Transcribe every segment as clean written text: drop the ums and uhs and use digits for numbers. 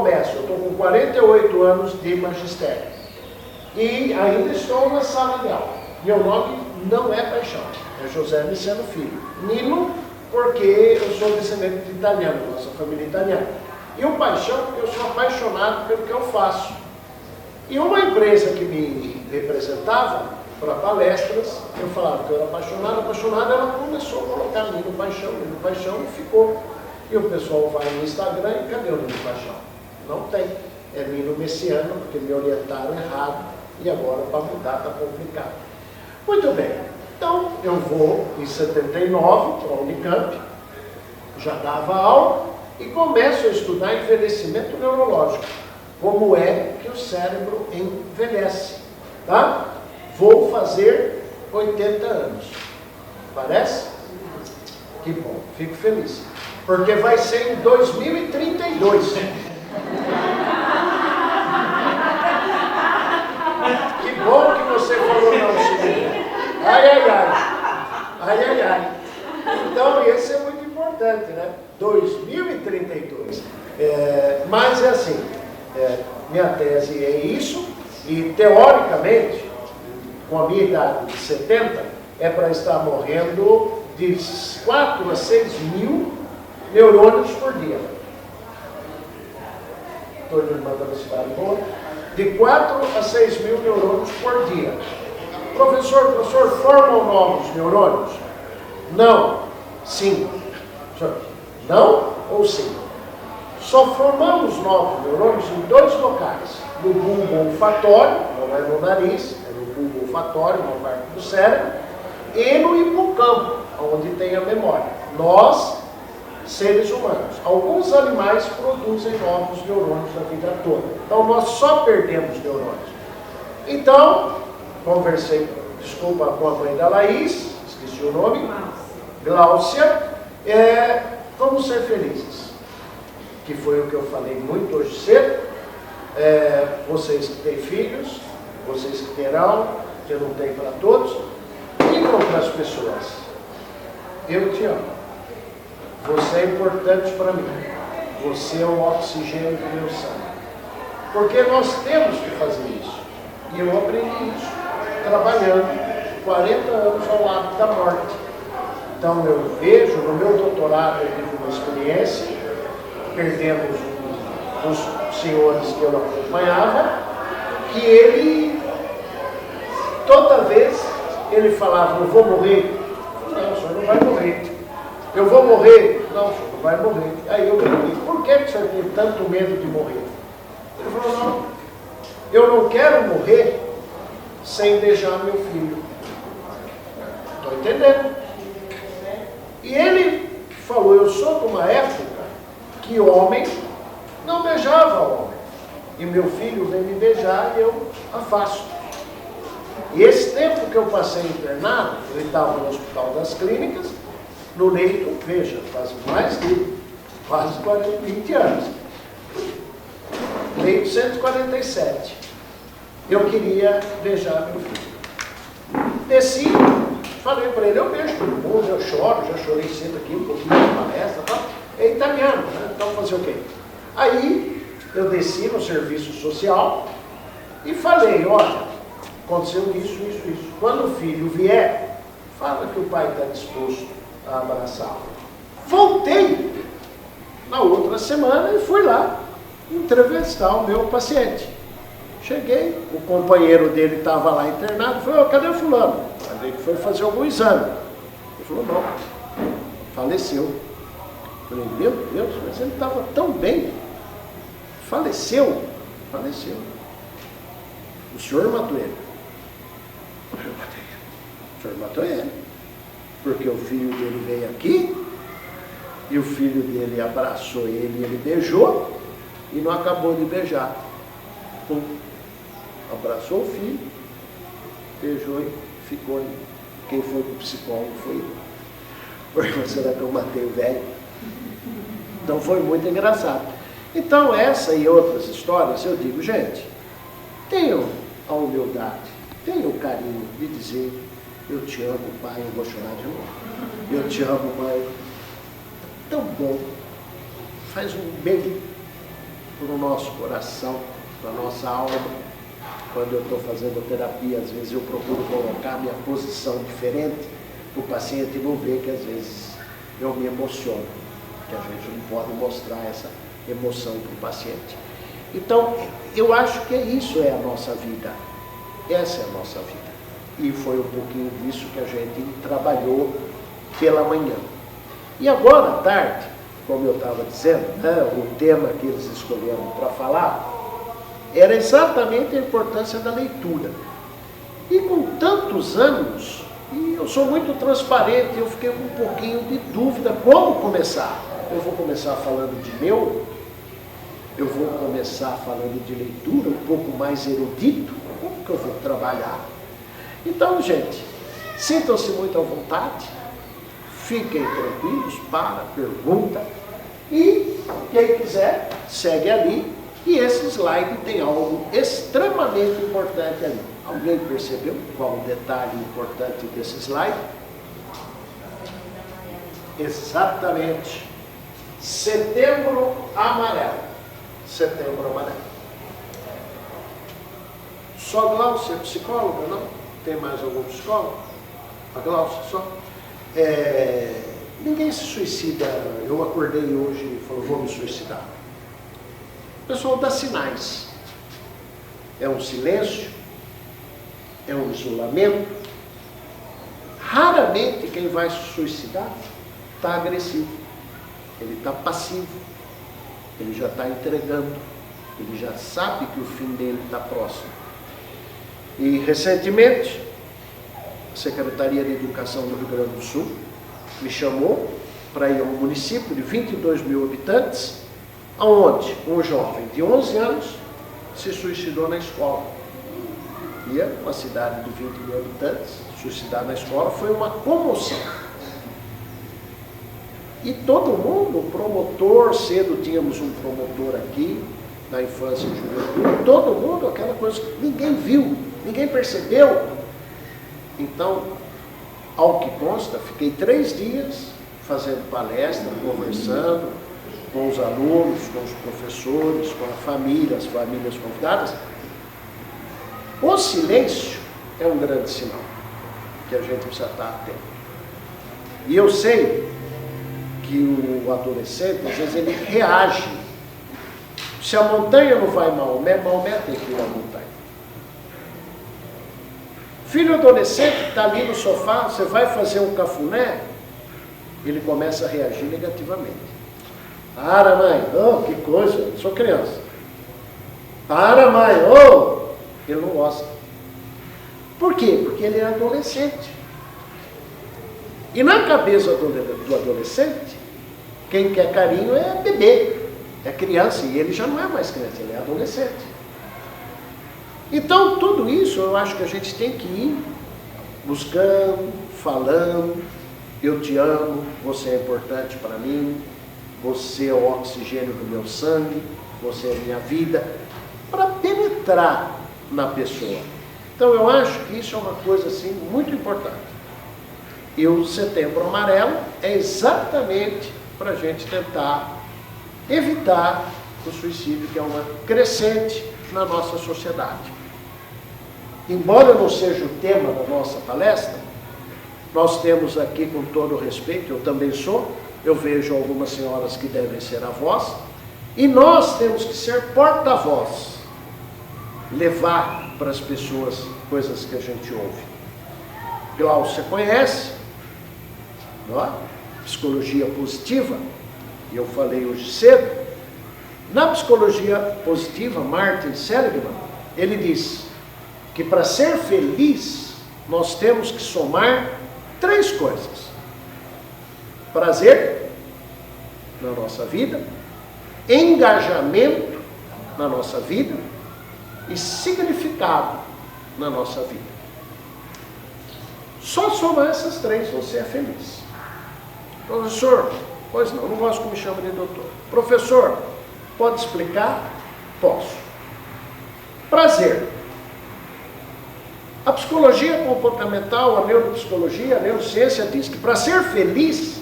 começo, eu estou com 48 anos de magistério. E ainda estou na sala de aula. Meu nome não é Paixão, é José Miceno Filho. Nino, porque eu sou descendente de italiano, nossa família é italiana. E o Paixão, porque eu sou apaixonado pelo que eu faço. E uma empresa que me representava para palestras, eu falava que eu era apaixonado, ela começou a colocar Nino Paixão, e ficou. E o pessoal vai no Instagram e cadê o Nino Paixão? Não tem. É Nino Messiano, porque me orientaram errado, e agora para mudar está complicado. Muito bem, então eu vou em 79 para a Unicamp, já dava aula, e começo a estudar envelhecimento neurológico, como é que o cérebro envelhece, tá? Vou fazer 80 anos, parece? Que bom, fico feliz, porque vai ser em 2032. Que bom que você falou não, Silvia. Ai. Então, esse é muito importante, né? 2032. Mas é assim, minha tese é isso, e teoricamente, com a minha idade de 70, é para estar morrendo de 4 a 6 mil neurônios por dia. Estou lembrando a velocidade boa. De 4 a 6 mil neurônios por dia. Professor, formam novos neurônios? Não. Sim. Não ou sim? Só formamos novos neurônios em 2 locais. No bulbo olfatório, não é no nariz, é no bulbo olfatório, uma parte do cérebro, e no hipocampo, onde tem a memória. Nós, seres humanos. Alguns animais produzem novos neurônios a vida toda. Então, nós só perdemos neurônios. Então, conversei, desculpa, com a mãe da Laís, esqueci o nome, Gláucia, vamos ser felizes. Que foi o que eu falei muito hoje cedo. Vocês que têm filhos, vocês que terão, que eu não tenho para todos, digam para as pessoas: eu te amo. Você é importante para mim. Você é o oxigênio do meu sangue. Porque nós temos que fazer isso. E eu aprendi isso trabalhando 40 anos ao lado da morte. Então eu vejo, no meu doutorado eu tive uma experiência, perdemos os senhores que eu acompanhava, que ele, toda vez, ele falava: eu vou morrer. Não, o senhor não vai morrer. Eu vou morrer? Não, o senhor não vai morrer. Aí eu perguntei: por que o senhor tem tanto medo de morrer? Ele falou: não, eu não quero morrer sem beijar meu filho. Estou entendendo? E ele falou: eu sou de uma época que homem não beijava homem. E meu filho vem me beijar e eu afasto. E esse tempo que eu passei internado, ele estava no Hospital das Clínicas, no leito, veja, faz mais de quase 20 anos. Leito 147. Eu queria beijar meu filho. Desci, falei para ele: eu beijo todo mundo, eu choro, já chorei sempre aqui, um pouquinho de palestra, tá? É italiano, né? Então fazer o quê? Aí eu desci no serviço social e falei: olha, aconteceu isso. Quando o filho vier, fala que o pai está disposto a abraçá-lo. Voltei na outra semana e fui lá entrevistar o meu paciente. Cheguei, o companheiro dele estava lá internado, falei: cadê o fulano? Falei que foi fazer algum exame. Ele falou: não, faleceu. Falei: meu Deus, mas ele estava tão bem. Faleceu? Faleceu. O senhor matou ele? Eu matei ele. O senhor matou ele. Porque o filho dele veio aqui, e o filho dele abraçou ele e ele beijou, e não acabou de beijar. Pum. Abraçou o filho, beijou e ficou ali. Quem foi pro psicólogo foi eu. Porque será que eu matei o velho? Então foi muito engraçado. Então essa e outras histórias, eu digo: gente, tenham a humildade, tenham o carinho de dizer: eu te amo, pai. Eu vou chorar de novo. Eu te amo, mãe. Tão bom. Faz um bem por um nosso coração, na nossa alma. Quando eu estou fazendo terapia, às vezes eu procuro colocar minha posição diferente para o paciente não ver que às vezes eu me emociono, que a gente não pode mostrar essa emoção para o paciente. Então, eu acho que isso é a nossa vida, essa é a nossa vida. E foi um pouquinho disso que a gente trabalhou pela manhã. E agora, à tarde, como eu estava dizendo, o tema que eles escolheram para falar era exatamente a importância da leitura. E com tantos anos, e eu sou muito transparente, eu fiquei com um pouquinho de dúvida como começar. Eu vou começar falando de neuro, eu vou começar falando de leitura, um pouco mais erudito, como que eu vou trabalhar? Então, gente, sintam-se muito à vontade, fiquem tranquilos, pergunta, e quem quiser, segue ali, e esse slide tem algo extremamente importante ali. Alguém percebeu qual o detalhe importante desse slide? Exatamente. Setembro Amarelo. Setembro Amarelo. Só Glaucia, psicóloga, não? Tem mais algum psicólogo? A Glaucia só? Ninguém se suicida. Eu acordei hoje e falei, vou me suicidar. O pessoal dá sinais. É um silêncio, é um isolamento. Raramente quem vai se suicidar está agressivo. Ele está passivo. Ele já está entregando. Ele já sabe que o fim dele está próximo. E recentemente, a Secretaria de Educação do Rio Grande do Sul me chamou para ir a um município de 22 mil habitantes, onde um jovem de 11 anos se suicidou na escola. E uma cidade de 20 mil habitantes, suicidar na escola foi uma comoção. E todo mundo, promotor, cedo tínhamos um promotor aqui, na infância e juventude, todo mundo, aquela coisa que ninguém viu, ninguém percebeu. Então, ao que consta, fiquei 3 dias fazendo palestra, conversando com os alunos, com os professores, com a família, as famílias convidadas. O silêncio é um grande sinal que a gente precisa estar atento. E eu sei que o adolescente, às vezes, ele reage. Se a montanha não vai Maomé, Maomé tem que ir à montanha. Filho adolescente está ali no sofá, você vai fazer um cafuné, ele começa a reagir negativamente. Para, mãe, oh, que coisa, eu sou criança. Para, mãe, oh, ele não gosta. Por quê? Porque ele é adolescente. E na cabeça do adolescente, quem quer carinho é bebê, é criança, e ele já não é mais criança, ele é adolescente. Então, tudo isso eu acho que a gente tem que ir buscando, falando, eu te amo, você é importante para mim, você é o oxigênio do meu sangue, você é minha vida, para penetrar na pessoa. Então, eu acho que isso é uma coisa assim muito importante. E o Setembro Amarelo é exatamente para a gente tentar evitar o suicídio, que é uma crescente na nossa sociedade. Embora não seja o tema da nossa palestra, nós temos aqui, com todo o respeito, eu também sou, eu vejo algumas senhoras que devem ser avós, e nós temos que ser porta-voz, levar para as pessoas coisas que a gente ouve. Glaucia conhece, não é? Psicologia positiva, e eu falei hoje cedo. Na psicologia positiva, Martin Seligman, ele diz que para ser feliz, nós temos que somar 3 coisas: prazer na nossa vida, engajamento na nossa vida e significado na nossa vida. Só somar essas 3, você é feliz. Professor, pois não gosto que me chame de doutor. Professor, pode explicar? Posso. Prazer. A psicologia comportamental, a neuropsicologia, a neurociência diz que para ser feliz,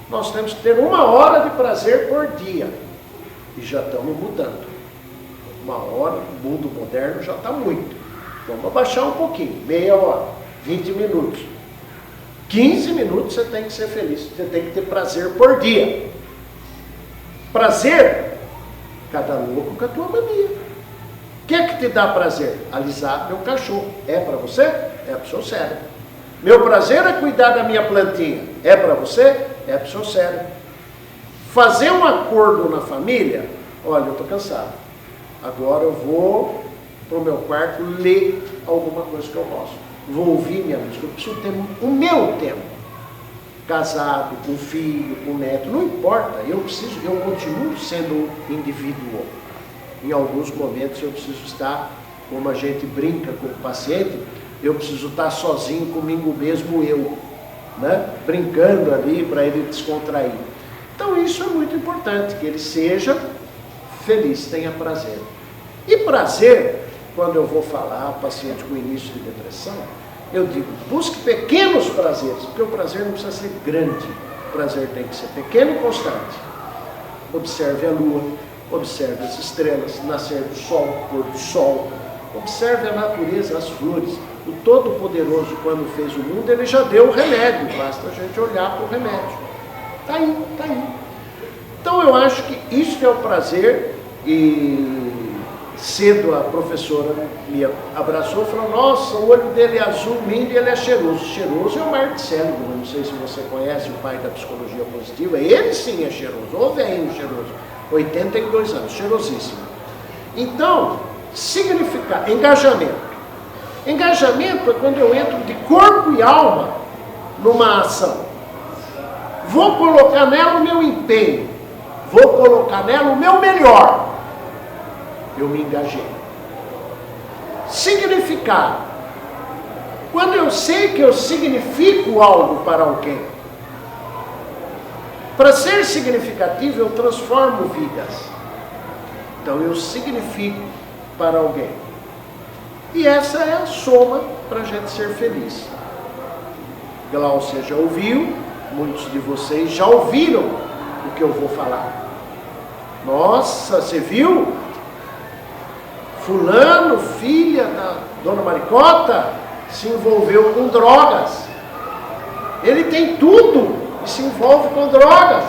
nós temos que ter 1 hora de prazer por dia. E já estamos mudando. 1 hora, no mundo moderno já está muito. Vamos abaixar um pouquinho, meia hora, 20 minutos. 15 minutos você tem que ser feliz, você tem que ter prazer por dia. Prazer, cada louco com a tua mania. O que é que te dá prazer? Alisar meu cachorro. É para você? É para o seu cérebro. Meu prazer é cuidar da minha plantinha. É para você? É para o seu cérebro. Fazer um acordo na família. Olha, eu estou cansado. Agora eu vou para o meu quarto ler alguma coisa que eu gosto. Vou ouvir minha música. Eu preciso ter o meu tempo. Casado, com filho, com neto, não importa. Eu continuo sendo indivíduo. Em alguns momentos eu preciso estar, como a gente brinca com o paciente, eu preciso estar sozinho comigo mesmo, eu, né? Brincando ali para ele descontrair. Então isso é muito importante, que ele seja feliz, tenha prazer. E prazer, quando eu vou falar ao paciente com início de depressão, eu digo, busque pequenos prazeres, porque o prazer não precisa ser grande, o prazer tem que ser pequeno e constante. Observe a lua, observe as estrelas, nascer do sol, pôr do sol, observe a natureza, as flores. O Todo-Poderoso, quando fez o mundo, ele já deu o remédio, basta a gente olhar para o remédio. Está aí, está aí. Então eu acho que isso é o prazer. E cedo a professora me abraçou e falou, nossa, o olho dele é azul, lindo e ele é cheiroso. Cheiroso é o Mark Seligman, não sei se você conhece, o pai da psicologia positiva. Ele sim é cheiroso, ou velhinho cheiroso, 82 anos, cheirosíssimo. Então, significar engajamento. Engajamento é quando eu entro de corpo e alma numa ação. Vou colocar nela o meu empenho, vou colocar nela o meu melhor. Eu me engajei. Significar. Quando eu sei que eu significo algo para alguém. Para ser significativo, eu transformo vidas. Então eu significo para alguém. E essa é a soma para a gente ser feliz. Glaucia já ouviu, muitos de vocês já ouviram o que eu vou falar. Nossa, você viu? Fulano, filha da dona Maricota, se envolveu com drogas. Ele tem tudo e se envolve com drogas.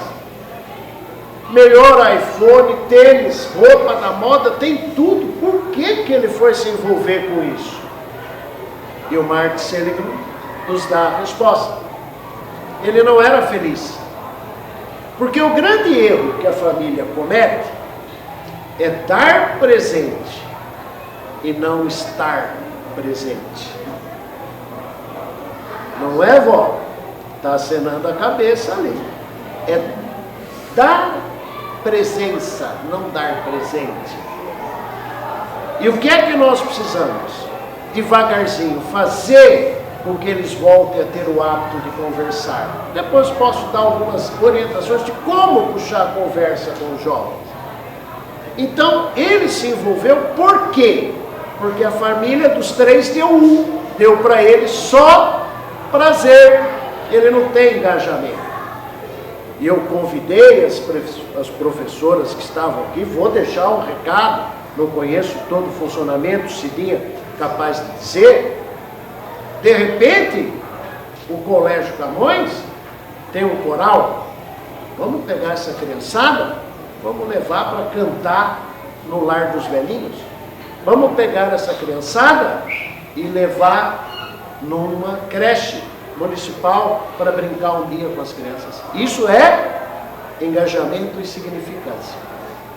Melhor iPhone, tênis, roupa da moda, tem tudo. Por que ele foi se envolver com isso? E o Mark Seligman nos dá a resposta. Ele não era feliz. Porque o grande erro que a família comete é dar presente e não estar presente. Não é, vó? Está acenando a cabeça ali. É dar presença, não dar presente. E o que é que nós precisamos? Devagarzinho, fazer com que eles voltem a ter o hábito de conversar. Depois posso dar algumas orientações de como puxar a conversa com os jovens. Então, ele se envolveu por quê? Porque a família dos 3 deu para ele só prazer, ele não tem engajamento. E eu convidei as professoras que estavam aqui, vou deixar um recado, não conheço todo o funcionamento, Cidinha capaz de dizer. De repente, o Colégio Camões tem um coral, vamos pegar essa criançada, vamos levar para cantar no Lar dos Velhinhos. Vamos pegar essa criançada e levar numa creche municipal para brincar um dia com as crianças. Isso é engajamento e significância.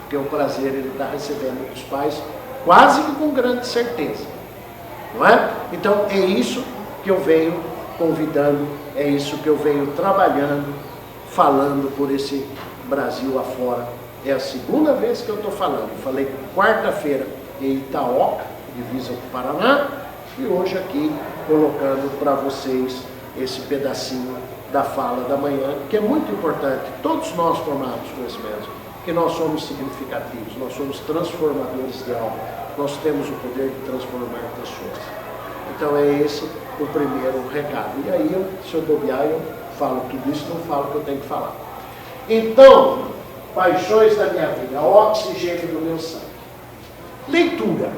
Porque o prazer ele está recebendo dos pais quase que com grande certeza. Não é? Então é isso que eu venho convidando, é isso que eu venho trabalhando, falando por esse Brasil afora. É a segunda vez que eu estou falando. Falei quarta-feira em Itaoca, divisa com o Paraná, e hoje aqui colocando para vocês esse pedacinho da fala da manhã, que é muito importante. Todos nós tomamos conhecimento, que nós somos significativos, nós somos transformadores de alma, nós temos o poder de transformar pessoas. Então é esse o primeiro recado. E aí, se eu bobear, eu falo tudo isso, não falo o que eu tenho que falar. Então, paixões da minha vida, oxigênio do meu sangue. Leitura.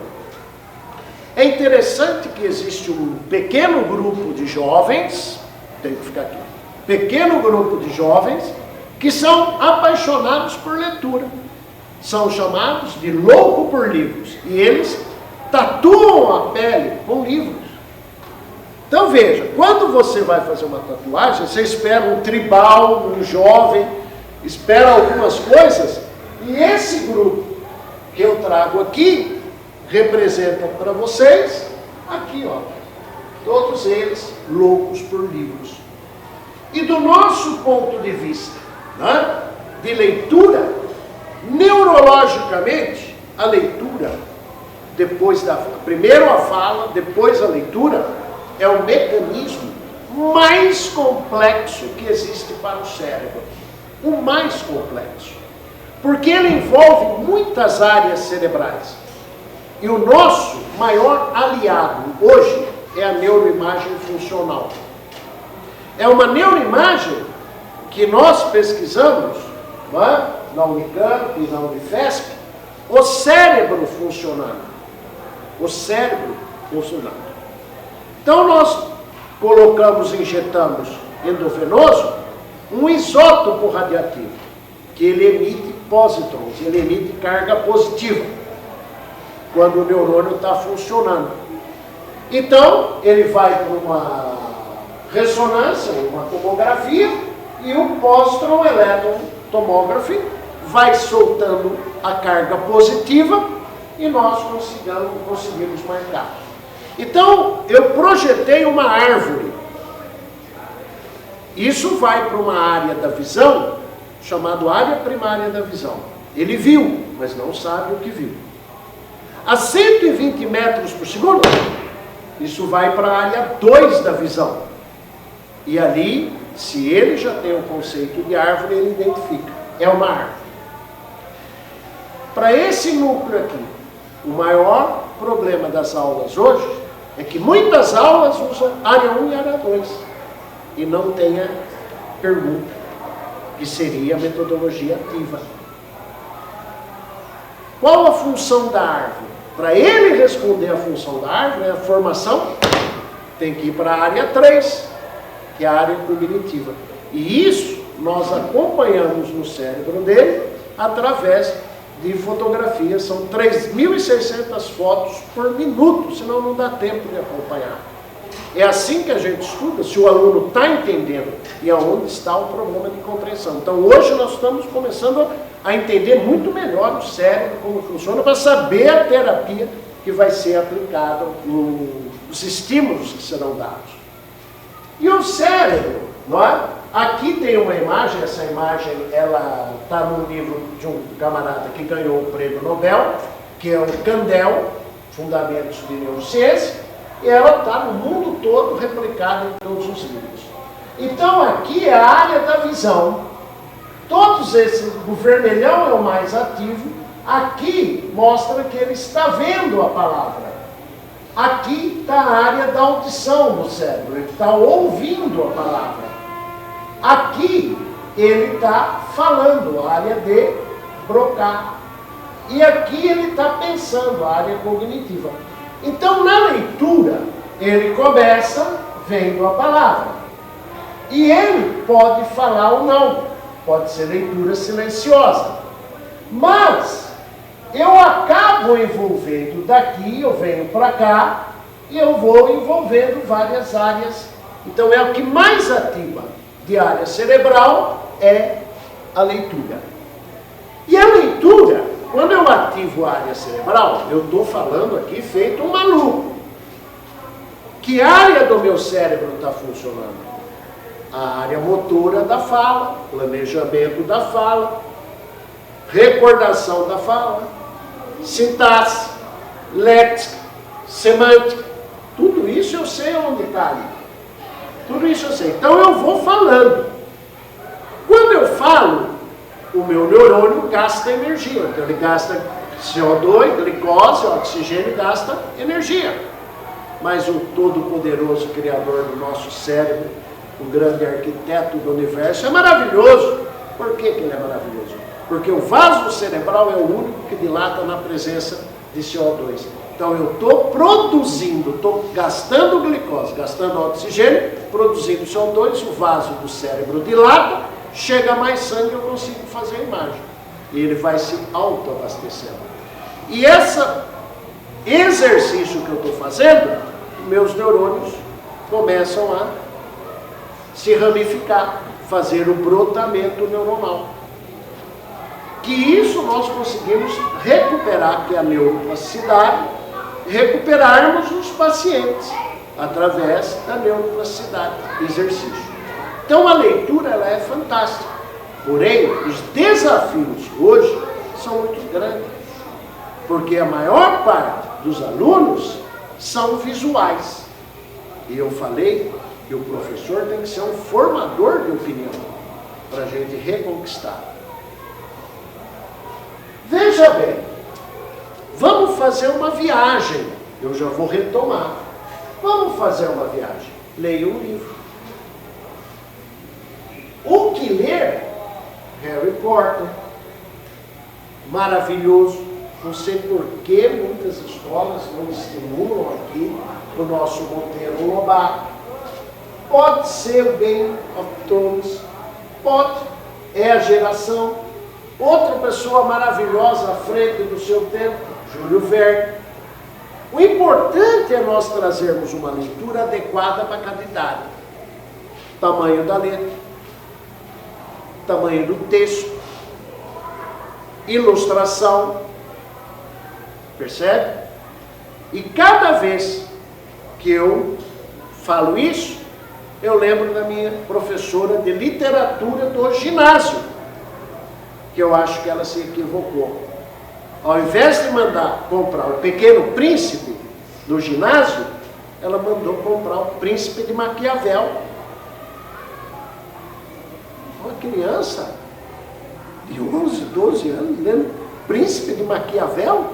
É interessante que existe um pequeno grupo de jovens, tem que ficar aqui, pequeno grupo de jovens que são apaixonados por leitura. São chamados de louco por livros. E eles tatuam a pele com livros. Então veja, quando você vai fazer uma tatuagem, você espera um tribal, um jovem, espera algumas coisas, e esse grupo que eu trago aqui, representa para vocês, aqui ó, todos eles loucos por livros. E do nosso ponto de vista, né, de leitura, neurologicamente, a leitura, primeiro a fala, depois a leitura, é o mecanismo mais complexo que existe para o cérebro. O mais complexo. Porque ele envolve muitas áreas cerebrais. E o nosso maior aliado hoje é a neuroimagem funcional. É uma neuroimagem que nós pesquisamos, não é? Na Unicamp e na Unifesp, o cérebro funcionando. O cérebro funcionando. Então nós injetamos endovenoso um isótopo radioativo, que ele emite pósitrons, ele emite carga positiva, quando o neurônio está funcionando. Então, ele vai para uma ressonância, uma tomografia, e o positron elétron tomography vai soltando a carga positiva e nós conseguimos marcar. Então, eu projetei uma árvore. Isso vai para uma área da visão, chamada área primária da visão. Ele viu, mas não sabe o que viu. A 120 metros por segundo, isso vai para a área 2 da visão. E ali, se ele já tem o conceito de árvore, ele identifica. É uma árvore. Para esse núcleo aqui, o maior problema das aulas hoje é que muitas aulas usam área 1 e área 2 e não tem a pergunta, que seria a metodologia ativa. Qual a função da árvore? Para ele responder a função da árvore, a formação tem que ir para a área 3, que é a área cognitiva. E isso nós acompanhamos no cérebro dele através de fotografias. São 3.600 fotos por minuto, senão não dá tempo de acompanhar. É assim que a gente estuda, se o aluno está entendendo e aonde está o problema de compreensão. Então hoje nós estamos começando a entender muito melhor o cérebro, como funciona, para saber a terapia que vai ser aplicada, os estímulos que serão dados. E o cérebro, não é? Aqui tem uma imagem, essa imagem ela está no livro de um camarada que ganhou o prêmio Nobel, que é o Kandel, Fundamentos de Neurociência, e ela está no mundo todo replicada em todos os livros. Então aqui é a área da visão. Todos esses, o vermelhão é o mais ativo, aqui mostra que ele está vendo a palavra. Aqui está a área da audição do cérebro, ele está ouvindo a palavra. Aqui ele está falando, a área de Broca. E aqui ele está pensando, a área cognitiva. Então na leitura, ele começa vendo a palavra. E ele pode falar ou não. Pode ser leitura silenciosa. Mas eu acabo envolvendo daqui, eu venho para cá, e eu vou envolvendo várias áreas. Então é o que mais ativa de área cerebral é a leitura. E a leitura, quando eu ativo a área cerebral, eu estou falando aqui feito um maluco. Que área do meu cérebro está funcionando? A área motora da fala, planejamento da fala, recordação da fala, sintaxe, léxica, semântica. Tudo isso eu sei onde está ali. Tudo isso eu sei. Então eu vou falando. Quando eu falo, o meu neurônio gasta energia. Então ele gasta CO2, glicose, oxigênio, gasta energia. Mas o todo-poderoso Criador do nosso cérebro, o grande arquiteto do universo, é maravilhoso. Por que ele é maravilhoso? Porque o vaso cerebral é o único que dilata na presença de CO2. Então eu estou produzindo, estou gastando glicose, gastando oxigênio, produzindo CO2, o vaso do cérebro dilata, chega mais sangue, eu consigo fazer a imagem. E ele vai se autoabastecendo. E esse exercício que eu estou fazendo, meus neurônios começam a se ramificar, fazer o brotamento neuronal. Que isso nós conseguimos recuperar, que é a neuroplasticidade, recuperarmos os pacientes através da neuroplasticidade, exercício. Então a leitura ela é fantástica, porém os desafios hoje são muito grandes, porque a maior parte dos alunos são visuais. E eu falei que o professor tem que ser um formador de opinião para a gente reconquistar. Veja bem, vamos fazer uma viagem. Eu já vou retomar. Vamos fazer uma viagem. Leia um livro. O que ler? Harry Potter. Maravilhoso. Não sei por que muitas escolas não estimulam aqui o nosso Monteiro Lobato. Pode ser o Game of Thrones. Pode. É a geração. Outra pessoa maravilhosa à frente do seu tempo, Júlio Verne. O importante é nós trazermos uma leitura adequada para cada idade. Tamanho da letra, tamanho do texto, ilustração, percebe? E cada vez que eu falo isso, eu lembro da minha professora de literatura do ginásio, que eu acho que ela se equivocou. Ao invés de mandar comprar o Pequeno Príncipe no ginásio, ela mandou comprar o Príncipe de Maquiavel. Uma criança de 11, 12 anos lendo Príncipe de Maquiavel?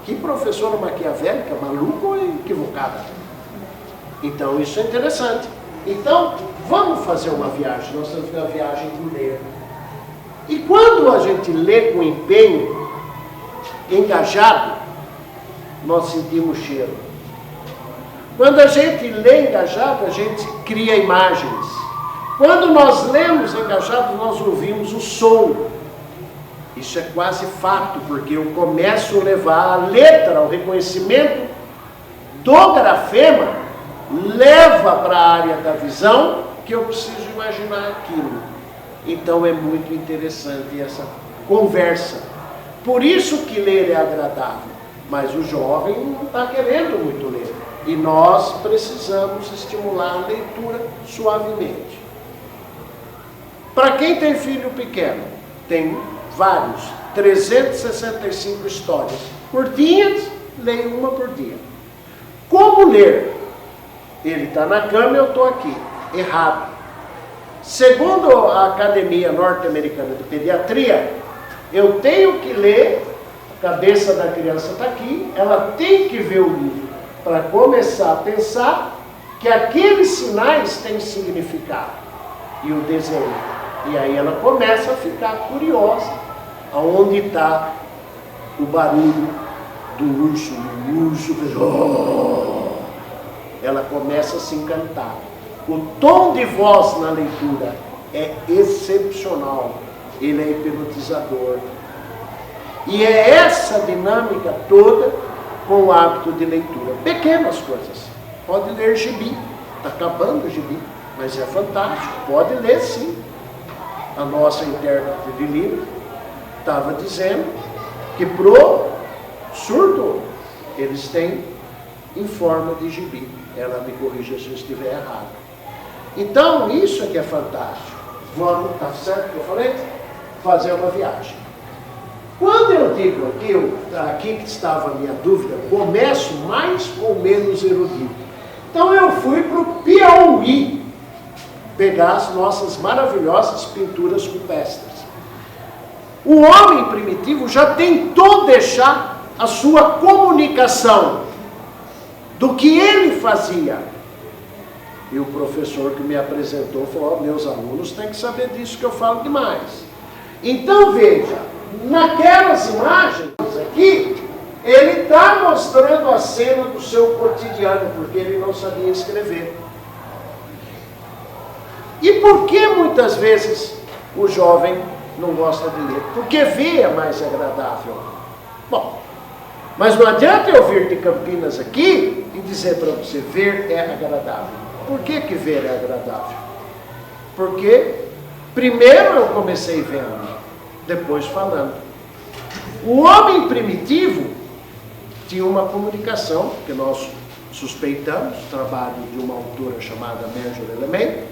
Que professora maquiavélica, maluca ou equivocada? Então isso é interessante. Então, vamos fazer uma viagem. Nós temos uma viagem do ler. E quando a gente lê com empenho, engajado, nós sentimos cheiro. Quando a gente lê engajado, a gente cria imagens. Quando nós lemos engajado, nós ouvimos o som. Isso é quase fato, porque eu começo a levar a letra, o reconhecimento do grafema, leva para a área da visão, que eu preciso imaginar aquilo. Então é muito interessante essa conversa. Por isso que ler é agradável. Mas o jovem não está querendo muito ler. E nós precisamos estimular a leitura suavemente. Para quem tem filho pequeno, tem vários, 365 histórias. Curtinhas, leia uma por dia. Como ler? Ele está na cama e eu estou aqui. Errado. Segundo a Academia Norte-Americana de Pediatria, eu tenho que ler, a cabeça da criança está aqui, ela tem que ver o livro para começar a pensar que aqueles sinais têm significado. E o desenho. E aí ela começa a ficar curiosa aonde está o barulho do urso. O urso fez... Oh! Ela começa a se encantar. O tom de voz na leitura é excepcional, ele é hipnotizador. E é essa dinâmica toda com o hábito de leitura. Pequenas coisas. Pode ler gibi, está acabando o gibi, mas é fantástico, pode ler sim. A nossa intérprete de livro estava dizendo que pro surdo eles têm em forma de gibi. Ela me corrija se eu estiver errado. Então, isso é que é fantástico. Vamos, tá certo que eu falei? Fazer uma viagem. Quando eu digo aqui que estava a minha dúvida, começo mais ou menos erudito. Então eu fui para o Piauí pegar as nossas maravilhosas pinturas rupestres. O homem primitivo já tentou deixar a sua comunicação do que ele fazia. E o professor que me apresentou falou, meus alunos têm que saber disso que eu falo demais. Então veja, naquelas imagens aqui, mostrando a cena do seu cotidiano, porque ele não sabia escrever. E por que muitas vezes o jovem não gosta de ler? Porque ver é mais agradável. Bom, mas não adianta eu vir de Campinas aqui e dizer para você, ver é agradável. Por que que ver é agradável? Porque primeiro eu comecei vendo, depois falando. O homem primitivo tinha uma comunicação, que nós suspeitamos, trabalho de uma autora chamada Marjorie LeMay,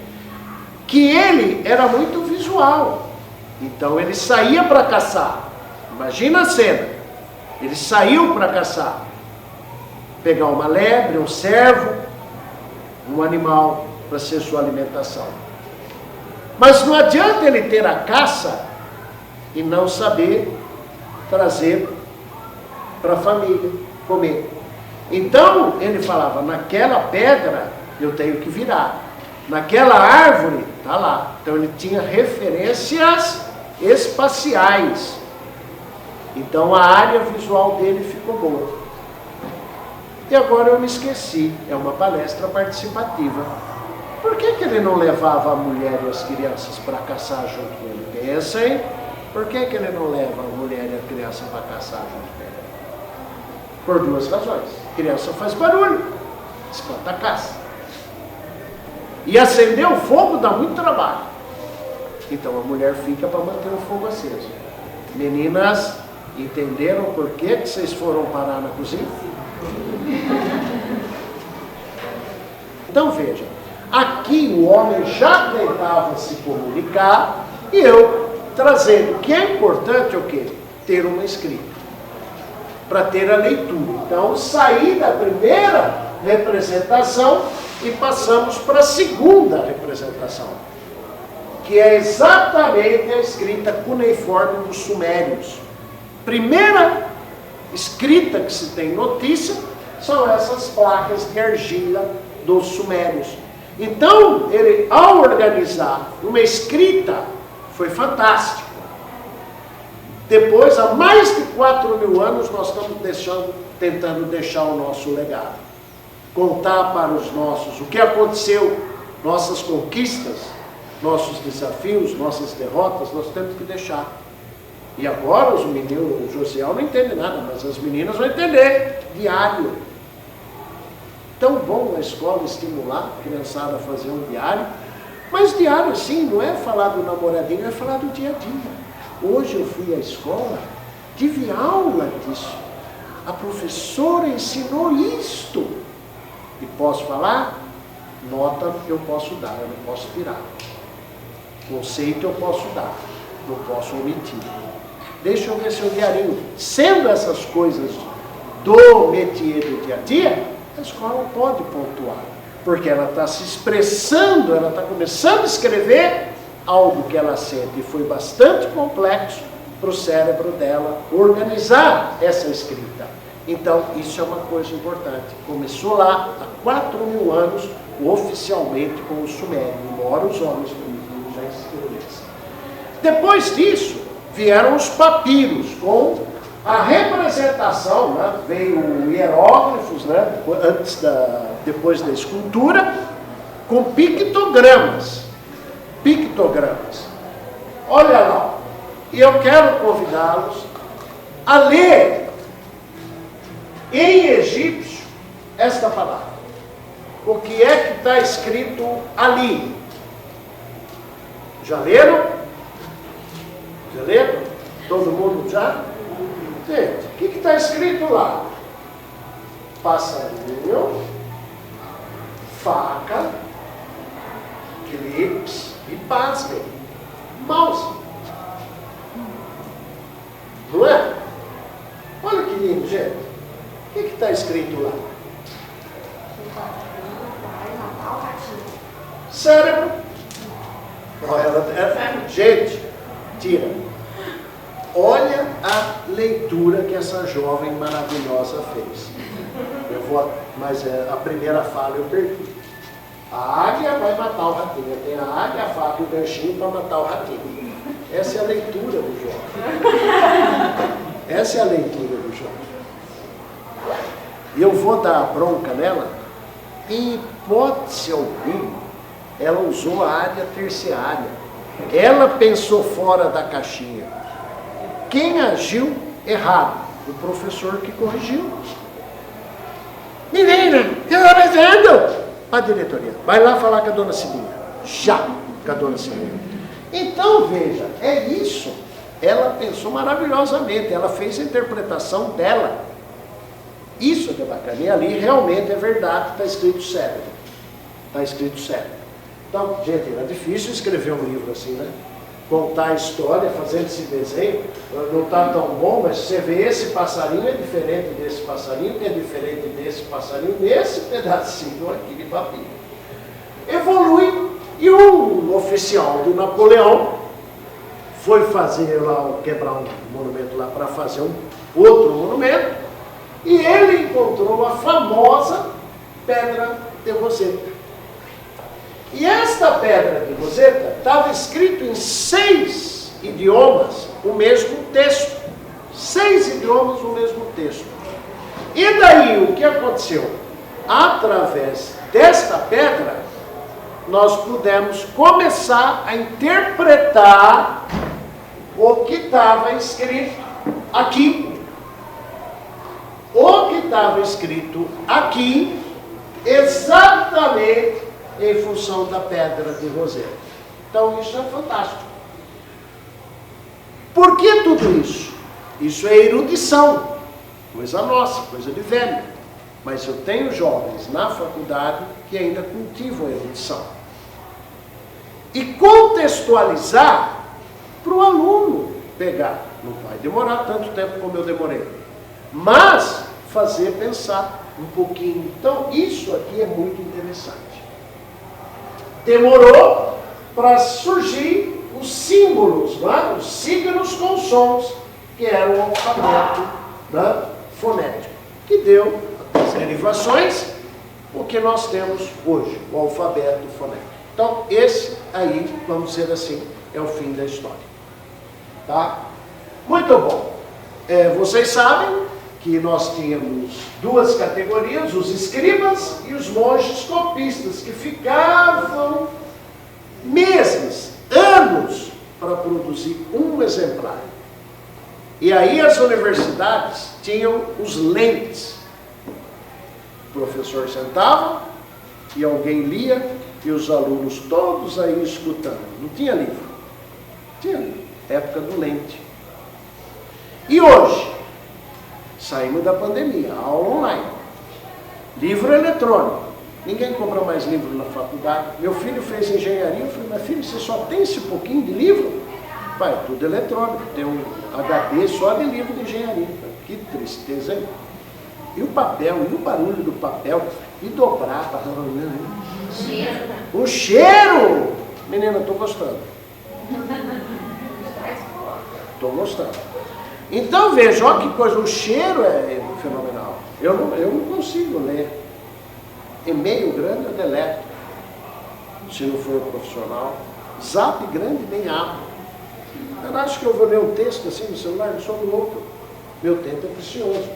que ele era muito visual. Então ele saía para caçar. Imagina a cena. Ele saiu para caçar. Pegar uma lebre, um cervo, um animal para ser sua alimentação. Mas não adianta ele ter a caça e não saber trazer para a família comer. Então ele falava, naquela pedra eu tenho que virar. Naquela árvore, está lá. Então ele tinha referências espaciais. Então a área visual dele ficou boa. E agora eu me esqueci, é uma palestra participativa. Por que que ele não levava a mulher e as crianças para caçar junto com ele? Pensem, por que que ele não leva a mulher e a criança para caçar junto com ele? Por duas razões. A criança faz barulho, espanta a caça. E acender o fogo dá muito trabalho. Então a mulher fica para manter o fogo aceso. Meninas, entenderam por que que vocês foram parar na cozinha? Então veja, aqui o homem já tentava se comunicar e eu trazendo que é importante o quê? Ter uma escrita, para ter a leitura. Então saí da primeira representação e passamos para a segunda representação, que é exatamente a escrita cuneiforme dos sumérios. Primeira escrita que se tem notícia são essas placas de argila dos sumérios. Então, ele, ao organizar uma escrita, foi fantástico. Depois, há mais de 4.000 anos, nós estamos tentando deixar o nosso legado. Contar para os nossos o que aconteceu, nossas conquistas, nossos desafios, nossas derrotas, nós temos que deixar. E agora os meninos, o Josiel não entende nada, mas as meninas vão entender. Diário. Tão bom a escola estimular a criançada a fazer um diário. Mas diário, assim, não é falar do namoradinho, é falar do dia a dia. Hoje eu fui à escola, tive aula disso. A professora ensinou isto. E posso falar? Nota eu posso dar, eu não posso tirar. Conceito eu posso dar, não posso omitir. Deixa eu ver seu diarinho. Sendo essas coisas do métier do dia a dia, a escola pode pontuar. Porque ela está se expressando, ela está começando a escrever algo que ela sente. E foi bastante complexo para o cérebro dela organizar essa escrita. Então, isso é uma coisa importante. Começou lá, há 4.000 anos, oficialmente com o sumério, embora os homens primitivos já escrevessem. Depois disso, vieram os papiros, com a representação, né? Veio hieróglifos, né? Depois da escultura, com pictogramas. Pictogramas. Olha lá, e eu quero convidá-los a ler em egípcio esta palavra. O que é que está escrito ali? Já leram? Já leram? Todo mundo já? Gente, o que está escrito lá? Passarinho, faca, clips e pasmem, mouse. Não é? Olha que lindo, gente. O que está escrito lá? Cérebro. Gente, tira. Olha a leitura que essa jovem maravilhosa fez. Mas a primeira fala eu perdi. A águia vai matar o ratinho. Tem a águia, a faca e o ganchinho para matar o ratinho. Essa é a leitura do jovem. Essa é a leitura do jovem. eu vou dar bronca nela, em hipótese alguma, ela usou a área terciária. Ela pensou fora da caixinha. Quem agiu errado? O professor que corrigiu. Menina, eu estou fazendo. A diretoria, vai lá falar com a dona Cilinha. Já com a dona Cilinha. Então, veja, é isso. Ela pensou maravilhosamente, ela fez a interpretação dela. Isso que é bacana. E ali realmente é verdade, está escrito sério. Está escrito sério. Então, gente, era difícil escrever um livro assim, né? Contar a história, fazendo esse desenho, não está tão bom, mas você vê esse passarinho é diferente desse passarinho, que é diferente desse passarinho, nesse pedacinho aqui de papel. Evolui, e um oficial do Napoleão foi fazer lá, quebrar um monumento lá para fazer um outro monumento, e ele encontrou a famosa Pedra de Roseta. E esta Pedra de Roseta estava escrito em 6 idiomas o mesmo texto. 6 idiomas o mesmo texto. E daí o que aconteceu? Através desta pedra, nós pudemos começar a interpretar o que estava escrito aqui. O que estava escrito aqui, exatamente em função da Pedra de Roseta. Então isso é fantástico. Por que tudo isso? Isso é erudição, coisa nossa, coisa de velho. Mas eu tenho jovens na faculdade que ainda cultivam a erudição. E contextualizar para o aluno pegar. Não vai demorar tanto tempo como eu demorei. Mas fazer pensar um pouquinho. Então isso aqui é muito interessante. Demorou para surgir os símbolos, né? Os signos com sons, que era o alfabeto, né? Fonético, que deu as derivações, o que nós temos hoje, o alfabeto fonético. Então, esse aí, vamos dizer assim, é o fim da história. Tá? Muito bom. Vocês sabem que nós tínhamos 2 categorias, os escribas e os monges copistas, que ficavam meses, anos, para produzir um exemplar. E aí as universidades tinham os lentes. O professor sentava e alguém lia e os alunos todos aí escutando. Não tinha livro. Tinha livro. Época do lente. E hoje? Saímos da pandemia, aula online. Livro eletrônico. Ninguém compra mais livro na faculdade. Meu filho fez engenharia. Eu falei, mas filho, você só tem esse pouquinho de livro? Pai, tudo eletrônico. Tem um HD só de livro de engenharia. Que tristeza, hein? E o papel, e o barulho do papel. E dobrar. O cheiro! Menina, estou gostando. Estou gostando. Então veja, olha que coisa, o cheiro é fenomenal. Eu não consigo ler. E-mail grande eu deleto, se não for profissional. Zap grande nem abro. Eu acho que eu vou ler um texto assim no celular, eu sou louco. Meu tempo é precioso.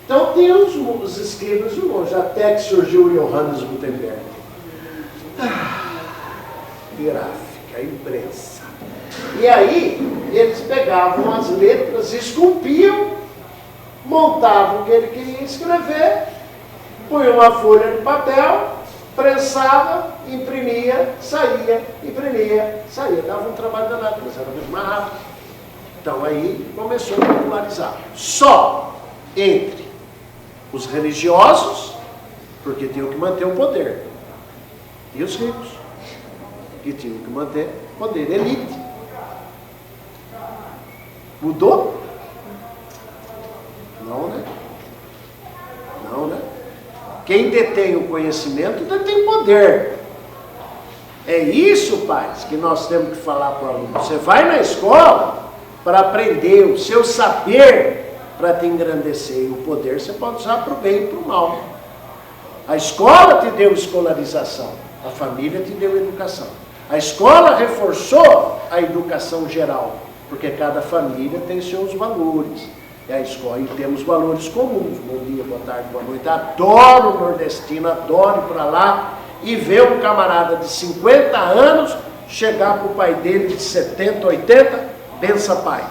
Então tem os escribas e os monges, até que surgiu o Johannes Gutenberg. Gráfica, imprensa. E aí, eles pegavam as letras, esculpiam, montavam o que ele queria escrever, punha uma folha de papel, prensava, imprimia, saía, dava um trabalho danado, mas era muito mais rápido. Então aí começou a popularizar. Só entre os religiosos, porque tinham que manter o poder, e os ricos, que tinham que manter o poder, elite. Mudou? Não, né? Não, né? Quem detém o conhecimento detém poder. É isso, pais, que nós temos que falar para o aluno. Você vai na escola para aprender o seu saber para te engrandecer. E o poder você pode usar para o bem e para o mal. A escola te deu escolarização. A família te deu educação. A escola reforçou a educação geral. Porque cada família tem seus valores. É a escola, e temos valores comuns. Bom dia, boa tarde, boa noite. Adoro o nordestino, adoro ir para lá e ver um camarada de 50 anos chegar para o pai dele de 70, 80, bença pai.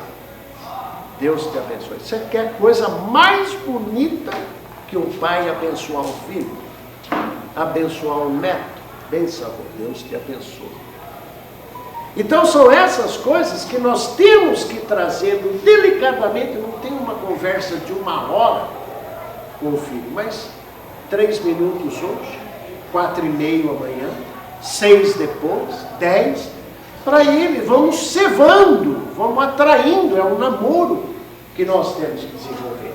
Deus te abençoe. Você quer coisa mais bonita que um pai abençoar um filho? Abençoar um neto? Bença, avô, Deus te abençoe. Então são essas coisas que nós temos que trazer delicadamente. Não tem uma conversa de 1 hora com o filho, mas 3 minutos hoje, 4:30 amanhã, 6 depois, 10, para ele, vamos cevando, vamos atraindo, é um namoro que nós temos que desenvolver.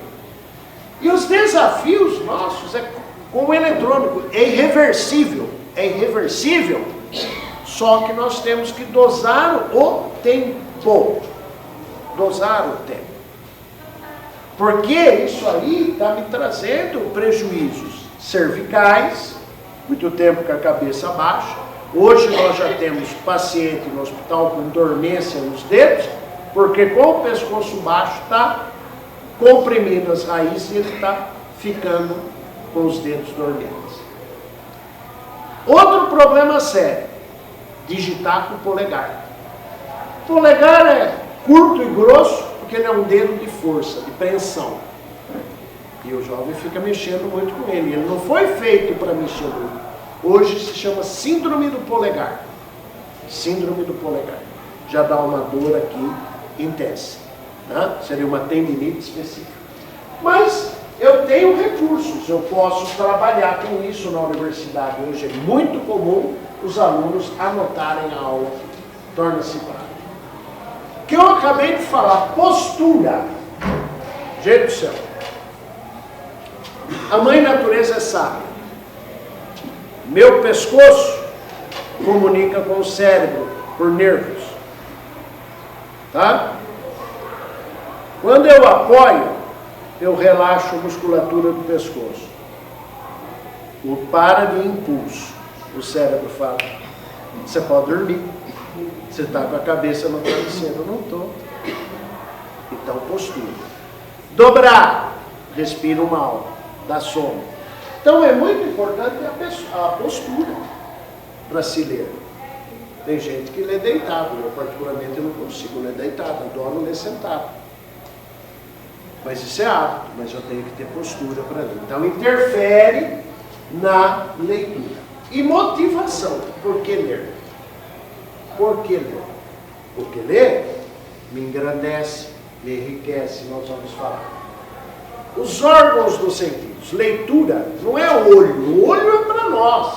E os desafios nossos é com o eletrônico, é irreversível, só que nós temos que dosar o tempo. Dosar o tempo. Porque isso aí está me trazendo prejuízos cervicais, muito tempo com a cabeça baixa. Hoje nós já temos paciente no hospital com dormência nos dedos, porque com o pescoço baixo está comprimindo as raízes e ele está ficando com os dedos dormentes. Outro problema sério, digitar com o polegar. O polegar é curto e grosso, porque ele é um dedo de força, de preensão. E o jovem fica mexendo muito com ele. Ele não foi feito para mexer muito. Hoje se chama síndrome do polegar. Síndrome do polegar. Já dá uma dor aqui intensa. Né? Seria uma tendinite específica. Mas eu tenho recursos. Eu posso trabalhar com isso na universidade. Hoje é muito comum os alunos anotarem a aula. Torna-se prático. O que eu acabei de falar, postura. Gente do céu. A mãe natureza é sábia. Meu pescoço comunica com o cérebro por nervos. Tá? Quando eu apoio, eu relaxo a musculatura do pescoço. O para de impulso. O cérebro fala, você pode dormir. Você está com a cabeça no travesseiro. Eu não estou. Então, postura. Dobrar. Respiro mal. Dá sono. Então, é muito importante a postura para se ler. Tem gente que lê deitado. Eu, particularmente, não consigo ler deitado. Adoro ler sentado. Mas isso é hábito. Mas eu tenho que ter postura para ler. Então, interfere na leitura. E motivação. Por que ler? Por que ler? Porque ler me engrandece, me enriquece, nós vamos falar. Os órgãos dos sentidos. Leitura não é olho. O olho é para nós.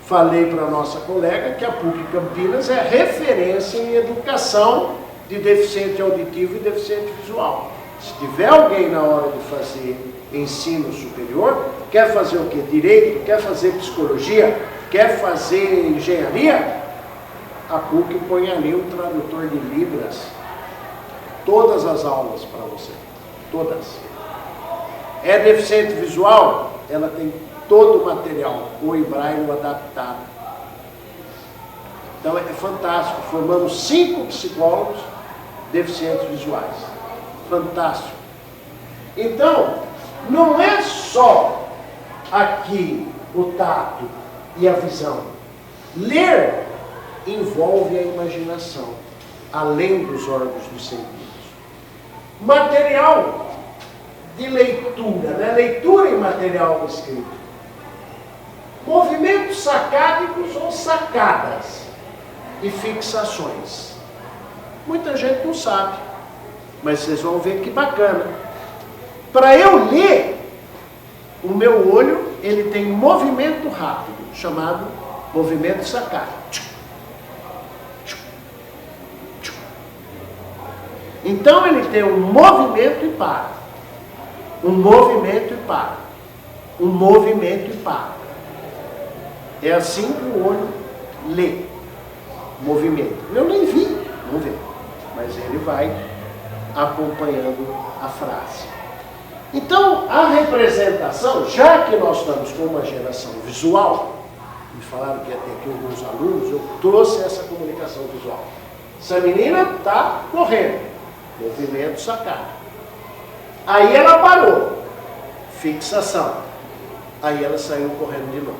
Falei para a nossa colega que a PUC Campinas é referência em educação de deficiente auditivo e deficiente visual. Se tiver alguém na hora de fazer ensino superior, quer fazer o quê? Direito, quer fazer psicologia, quer fazer engenharia, a PUC põe ali um tradutor de Libras. Todas as aulas para você. Todas. É deficiente visual? Ela tem todo o material, o braille adaptado. Então é fantástico. Formamos 5 psicólogos deficientes visuais. Fantástico. Então, não é só aqui o tato e a visão. Ler envolve a imaginação, além dos órgãos dos sentidos. Material de leitura, né? Leitura em material escrito. Movimentos sacádicos ou sacadas e fixações. Muita gente não sabe, mas vocês vão ver que bacana. Para eu ler, o meu olho ele tem um movimento rápido, chamado movimento sacádico. Então ele tem um movimento e para. Um movimento e para. Um movimento e para. É assim que o olho lê. Movimento. Eu nem vi, não vê. Mas ele vai acompanhando a frase. Então, a representação, já que nós estamos com uma geração visual, me falaram que ia ter aqui alguns alunos, eu trouxe essa comunicação visual. Essa menina está correndo. Movimento sacado. Aí ela parou. Fixação. Aí ela saiu correndo de novo.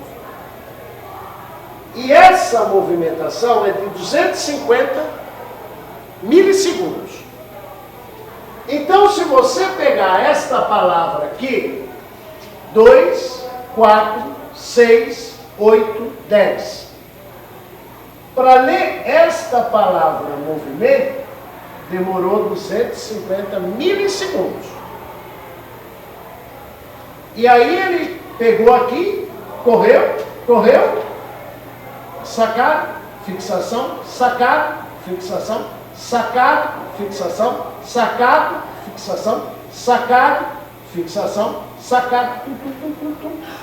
E essa movimentação é de 250 milissegundos. Então, se você pegar esta palavra aqui, 2, 4, 6, 8, 10. Para ler esta palavra movimento, demorou 250 milissegundos. E aí ele pegou aqui, correu, sacado, fixação, sacado, fixação, sacado, fixação, sacado, fixação, sacado, fixação, sacado.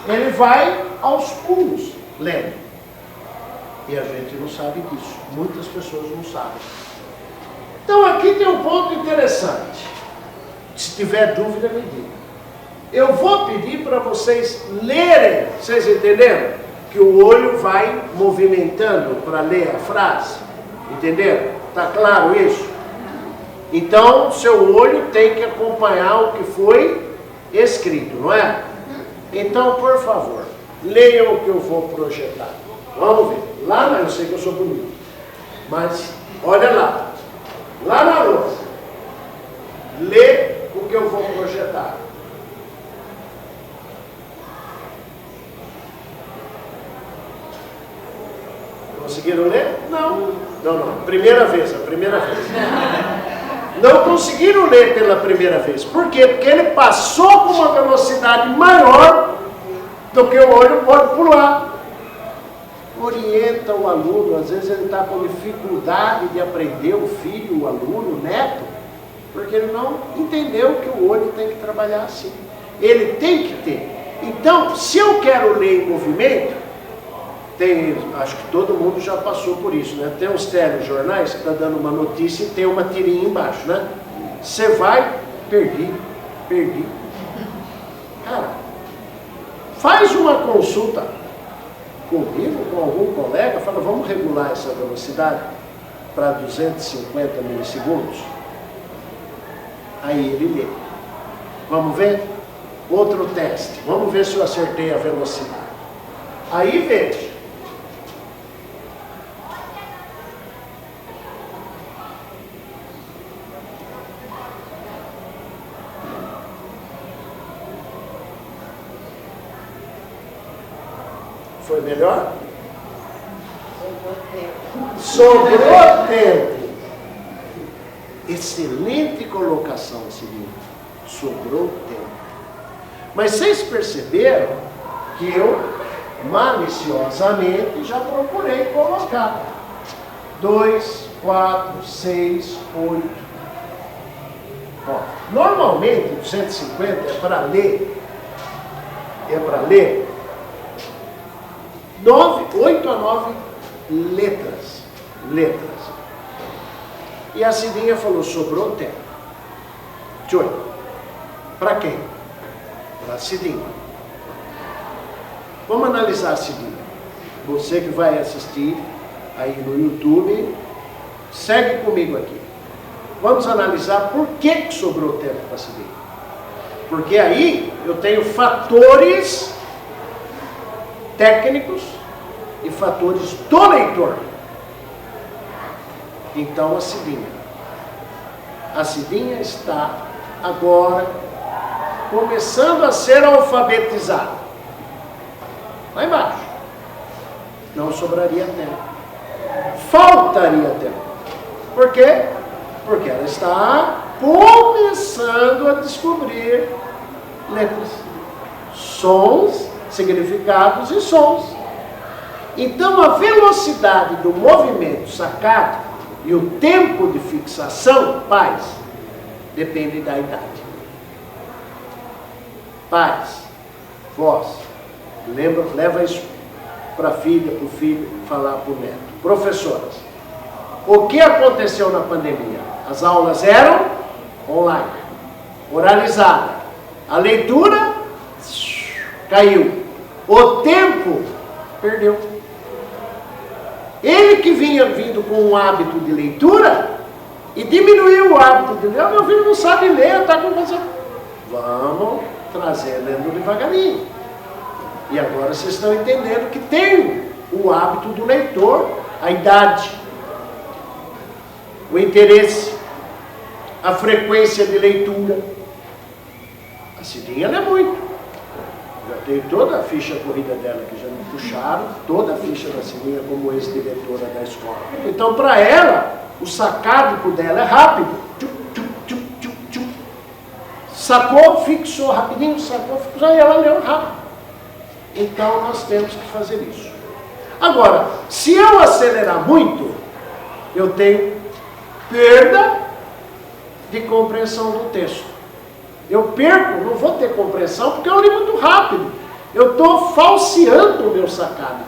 Ele vai aos pulos, lendo. E a gente não sabe disso. Muitas pessoas não sabem. Então aqui tem um ponto interessante. Se tiver dúvida, me diga. Eu vou pedir para vocês lerem. Vocês entenderam? Que o olho vai movimentando para ler a frase. Entenderam? Está claro isso? Então, seu olho tem que acompanhar o que foi escrito, não é? Então, por favor, leiam o que eu vou projetar. Vamos ver. Lá, eu sei que eu sou bonito. Mas, olha lá. Lá na lousa. Lê o que eu vou projetar. Conseguiram ler? Não. Primeira vez. Não conseguiram ler pela primeira vez. Por quê? Porque ele passou com uma velocidade maior do que o olho pode pular. Orienta o aluno, às vezes ele está com dificuldade de aprender, o filho, o aluno, o neto, porque ele não entendeu que o olho tem que trabalhar assim. Ele tem que ter. Então, se eu quero ler em movimento, acho que todo mundo já passou por isso, né? Tem uns telejornais que está dando uma notícia e tem uma tirinha embaixo, né? Você vai, perdi. Cara, faz uma consulta comigo, com algum colega, fala, vamos regular essa velocidade para 250 milissegundos. Aí ele lê. Vamos ver? Outro teste. Vamos ver se eu acertei a velocidade. Aí veja. Foi melhor? Sobrou tempo. Excelente colocação, seguinte. Sobrou tempo. Mas vocês perceberam que eu, maliciosamente, já procurei colocar 2, 4, 6, 8. Ó, normalmente, 250 é para ler. 8 a 9 letras. E a Cidinha falou, sobrou tempo. Tchoi. Para quem? Para a Cidinha. Vamos analisar a Cidinha. Você que vai assistir aí no YouTube, segue comigo aqui. Vamos analisar por que sobrou tempo para a Cidinha. Porque aí eu tenho fatores técnicos e fatores do leitor. Então a Cidinha está agora começando a ser alfabetizada. Lá embaixo. Não sobraria tempo. Faltaria tempo. Por quê? Porque ela está começando a descobrir letras, sons, significados e sons. Então a velocidade do movimento sacado e o tempo de fixação, pais, depende da idade. Pais, vós, leva isso para a filha, para o filho, falar para o neto. Professoras, o que aconteceu na pandemia? As aulas eram online, oralizada. A leitura caiu. O tempo perdeu. Ele que vinha vindo com um hábito de leitura e diminuiu o hábito de ler. Meu filho não sabe ler, está com você. Vamos trazer lendo devagarinho. E agora vocês estão entendendo que tem o hábito do leitor, a idade, o interesse, a frequência de leitura. A Cidinha lê muito. Já tenho toda a ficha corrida dela, que já me puxaram, toda a ficha da Cidinha como ex-diretora da escola. Então, para ela, o sacádico dela é rápido. Sacou, fixou rapidinho, sacou, fixou, e ela leu rápido. Então, nós temos que fazer isso. Agora, se eu acelerar muito, eu tenho perda de compreensão do texto. Eu perco, não vou ter compreensão, porque eu li muito rápido. Eu estou falseando o meu sacado.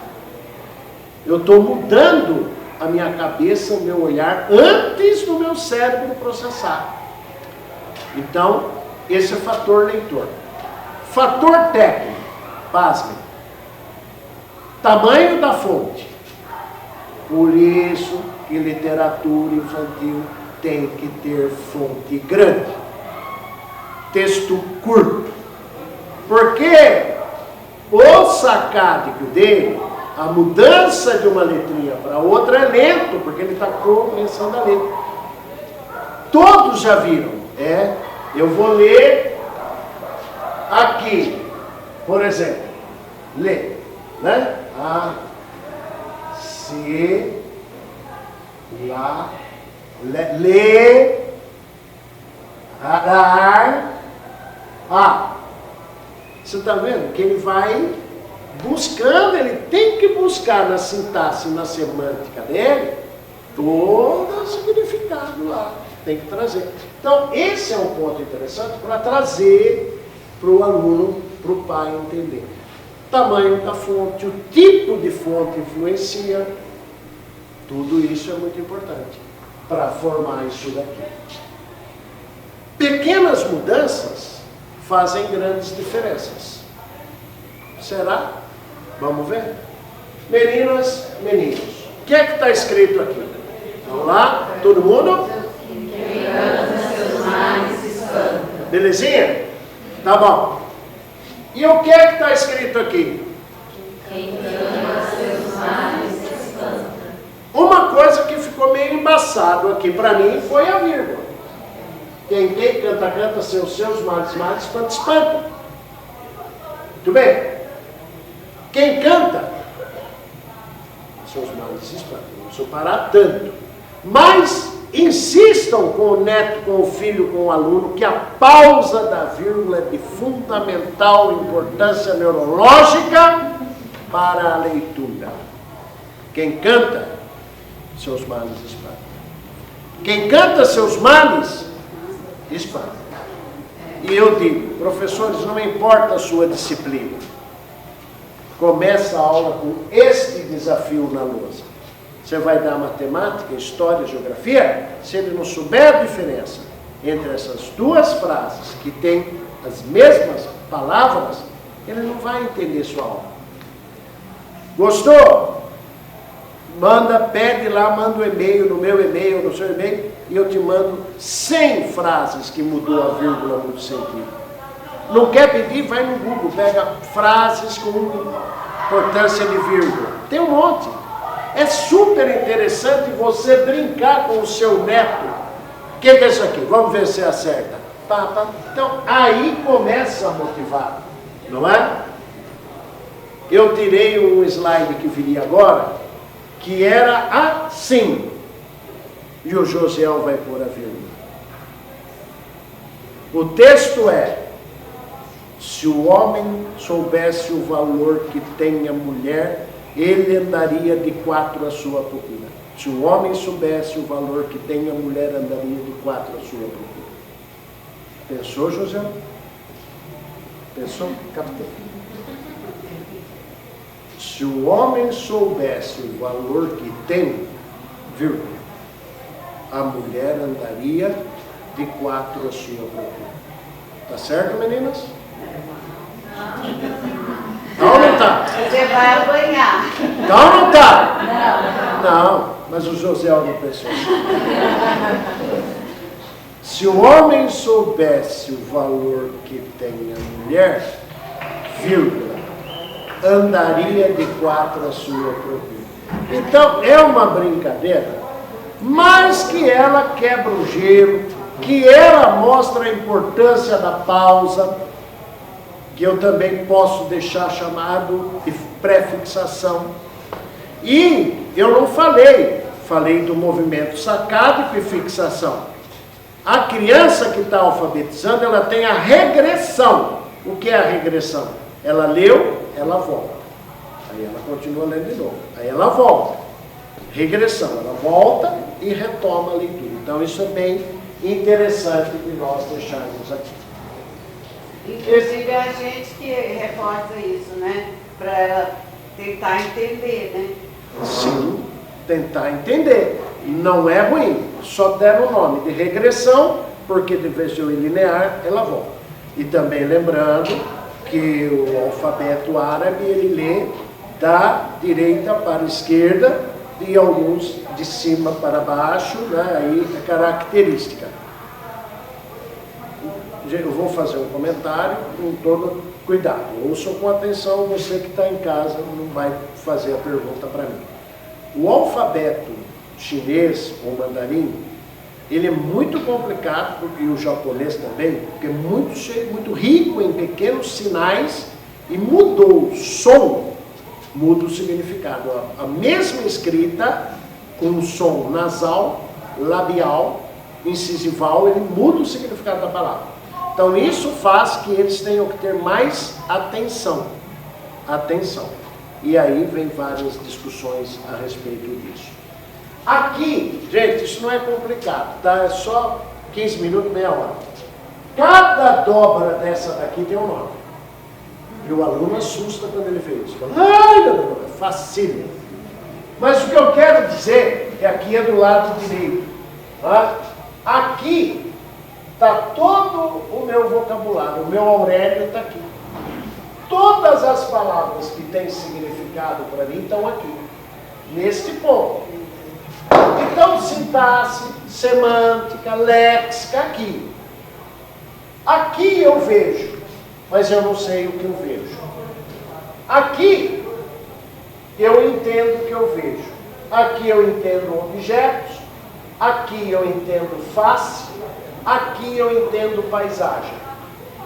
Eu estou mudando a minha cabeça, o meu olhar, antes do meu cérebro processar. Então, esse é o fator leitor. Fator técnico, pasmem. Tamanho da fonte. Por isso que literatura infantil tem que ter fonte grande. Texto curto. Porque o sacádico dele, a mudança de uma letrinha para outra é lento, porque ele está começando a ler. Todos já viram. Eu vou ler aqui, por exemplo, ler, né? A, se, lá, lê, ar, a. Você está vendo que ele vai buscando, ele tem que buscar na sintaxe, na semântica dele, todo o significado lá. Tem que trazer. Então, esse é um ponto interessante para trazer para o aluno, para o pai entender. Tamanho da fonte, o tipo de fonte influencia. Tudo isso é muito importante para formar isso daqui. Pequenas mudanças fazem grandes diferenças. Será? Vamos ver? Meninas, meninos, o que é que está escrito aqui? Vamos lá? Todo mundo? Belezinha? Tá bom. E o que é que está escrito aqui? Uma coisa que ficou meio embaçado aqui para mim foi a vírgula. Quem canta, canta, seus males, espanta, espanta. Muito bem? Quem canta, seus males espantam. Não precisa parar tanto. Mas insistam com o neto, com o filho, com o aluno, que a pausa da vírgula é de fundamental importância neurológica para a leitura. Quem canta, seus males espantam. Quem canta seus males, espanta. E eu digo, professores, não importa a sua disciplina. Começa a aula com este desafio na lousa. Você vai dar matemática, história, geografia, se ele não souber a diferença entre essas duas frases, que têm as mesmas palavras, ele não vai entender sua aula. Gostou? Pede lá, manda um e-mail, no meu e-mail, no seu e-mail, e eu te mando 100 frases que mudou a vírgula no sentido. Não quer pedir? Vai no Google, pega frases com importância de vírgula. Tem um monte. É super interessante você brincar com o seu neto. O que é isso aqui? Vamos ver se acerta. Então, aí começa a motivar, não é? Eu tirei um slide que viria agora, que era assim. E o Josiel vai pôr a vírgula. O texto é: se o homem soubesse o valor que tem a mulher, ele andaria de 4 a sua procura. Se o homem soubesse o valor que tem a mulher, andaria de 4 a sua procura. Pensou, José? Pensou? Captei. Se o homem soubesse o valor que tem, vírgula, a mulher andaria de 4 a sua procura. Tá certo, meninas? Tá ou não tá? Você vai apanhar. Tá ou não tá? Não, mas o José não pensou. Se o homem soubesse o valor que tem a mulher, vírgula, andaria de 4 à sua procura. Então, é uma brincadeira, mas que ela quebra o gelo, que ela mostra a importância da pausa, que eu também posso deixar chamado de pré-fixação. E eu não falei do movimento sacádico e fixação. A criança que está alfabetizando, ela tem a regressão. O que é a regressão? Ela leu, ela volta. Aí ela continua lendo de novo. Aí ela volta. Regressão, ela volta e retoma a leitura. Então isso é bem interessante de nós deixarmos aqui. Inclusive a gente que reforça isso, né? Para ela tentar entender, né? Sim, tentar entender. Não é ruim, só deram o nome de regressão, porque de vez de eu ir linear, ela volta. E também lembrando que o alfabeto árabe, ele lê da direita para a esquerda e alguns de cima para baixo, né? Aí é característica. Eu vou fazer um comentário com todo cuidado. Ouçam com atenção, você que está em casa não vai fazer a pergunta para mim. O alfabeto chinês ou mandarim, ele é muito complicado, e o japonês também, porque é muito cheio, muito rico em pequenos sinais, e mudou o som, muda o significado. A mesma escrita, com um som nasal, labial, incisival, ele muda o significado da palavra. Então isso faz que eles tenham que ter mais atenção. Atenção. E aí vem várias discussões a respeito disso. Aqui, gente, isso não é complicado, tá? É só 15 minutos, meia hora. Cada dobra dessa daqui tem um nome. E o aluno assusta quando ele vê isso. Fala, ai, meu Deus, é facílimo. Mas o que eu quero dizer é aqui é do lado direito. Tá? Aqui está todo o meu vocabulário, o meu Aurélio está aqui. Todas as palavras que têm significado para mim estão aqui, neste ponto. Então, sintaxe, semântica, léxica, aqui. Aqui eu vejo, mas eu não sei o que eu vejo. Aqui eu entendo o que eu vejo. Aqui eu entendo objetos, aqui eu entendo face, aqui eu entendo paisagem.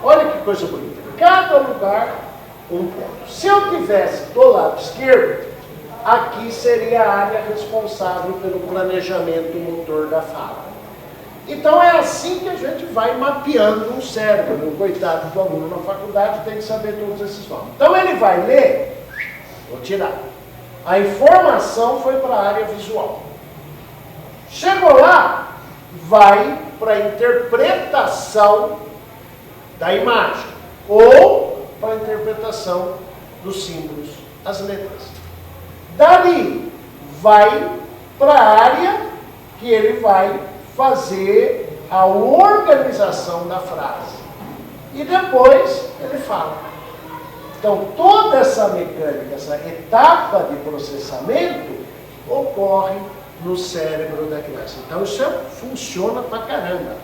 Olha que coisa bonita. Cada lugar, um ponto. Se eu tivesse do lado esquerdo, aqui seria a área responsável pelo planejamento motor da fala. Então é assim que a gente vai mapeando um cérebro. O coitado do aluno na faculdade tem que saber todos esses nomes. Então ele vai ler, vou tirar. A informação foi para a área visual. Chegou lá, vai para a interpretação da imagem ou para a interpretação dos símbolos, as letras. Dali, vai para a área que ele vai fazer a organização da frase. E depois ele fala. Então, toda essa mecânica, essa etapa de processamento ocorre no cérebro da criança. Então, isso funciona pra caramba.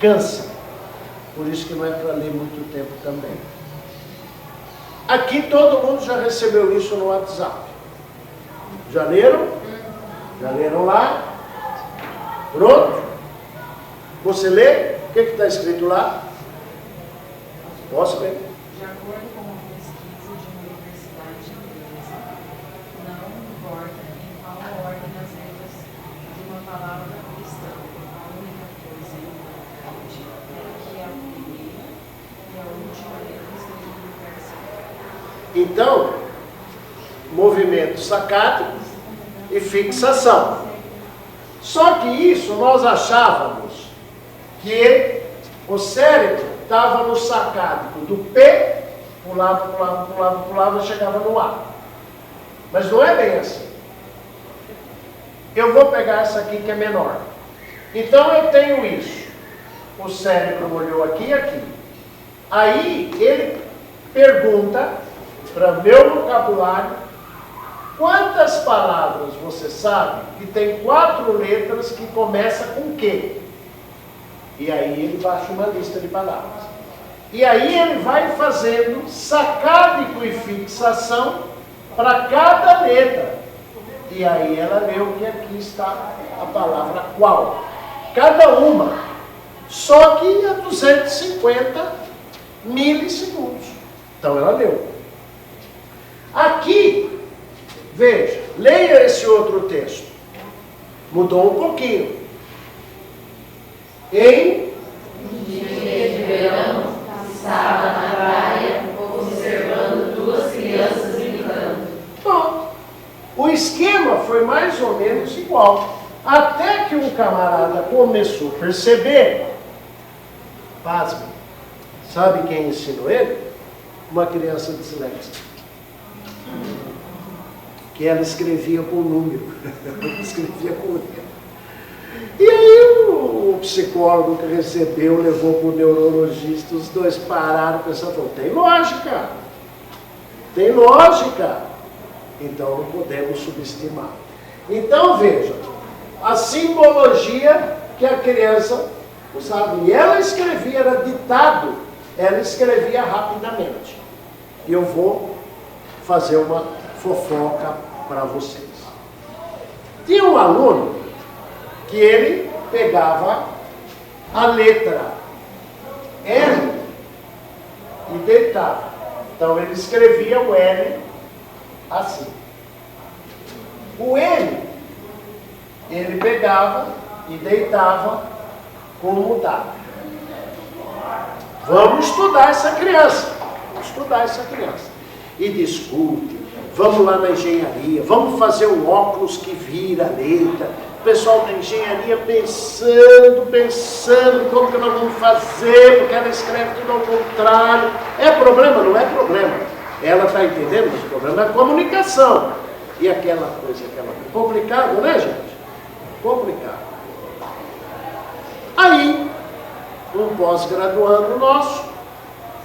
Cansa. Por isso que não é para ler muito tempo também. Aqui todo mundo já recebeu isso no WhatsApp. Já leram? Já leram lá? Pronto? Você lê? O que está escrito lá? Posso ler? De acordo com uma pesquisa de uma universidade inglesa, não importa em qual ordem as letras de uma palavra estão. A única coisa importante é que a primeira e a última letra estejam no lugar certo. Então, movimento sacádico e fixação. Só que isso nós achávamos que o cérebro estava no sacádico do P, pulava, chegava no A. Mas não é bem assim. Eu vou pegar essa aqui que é menor. Então eu tenho isso. O cérebro olhou aqui e aqui. Aí ele pergunta para meu vocabulário: quantas palavras você sabe que tem 4 letras que começam com Q? E aí ele baixa uma lista de palavras. E aí ele vai fazendo sacádico e fixação para cada letra. E aí ela leu que aqui está a palavra qual. Cada uma. Só que a 250 milissegundos. Então ela leu. Aqui, veja, leia esse outro texto. Mudou um pouquinho. Em dia de verão, estava na praia, observando duas crianças brincando. Bom, o esquema foi mais ou menos igual. Até que um camarada começou a perceber, pasme, sabe quem ensinou ele? Uma criança disléxica. Que ela escrevia com número. Ela escrevia com número. E aí o psicólogo que recebeu, levou para o neurologista, os dois pararam, pensaram, falou, tem lógica. Tem lógica. Então não podemos subestimar. Então veja, a simbologia que a criança usava. E ela escrevia, era ditado, ela escrevia rapidamente. E eu vou fazer uma fofoca para vocês. Tinha um aluno que ele pegava a letra L e deitava. Então ele escrevia o L assim. O L ele pegava e deitava como mudava. Vamos estudar essa criança. Vamos estudar essa criança. E discute. Vamos lá na engenharia. Vamos fazer um óculos que vira a letra. O pessoal da engenharia pensando como que nós vamos fazer, porque ela escreve tudo ao contrário. É problema? Não é problema. Ela está entendendo? Mas o problema é a comunicação. E aquela coisa. Complicado, né, gente? Complicado. Aí, um pós-graduando nosso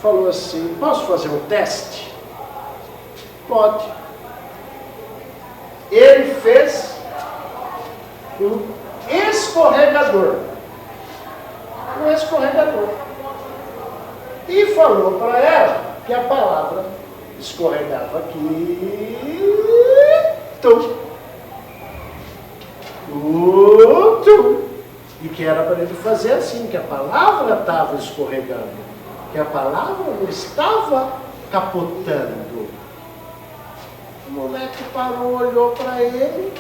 falou assim, posso fazer um teste? Pode. Ele fez um escorregador. Um escorregador. E falou para ela que a palavra escorregava aqui. Tum. Tum. E que era para ele fazer assim, que a palavra estava escorregando. Que a palavra não estava capotando. O moleque parou, olhou para ele.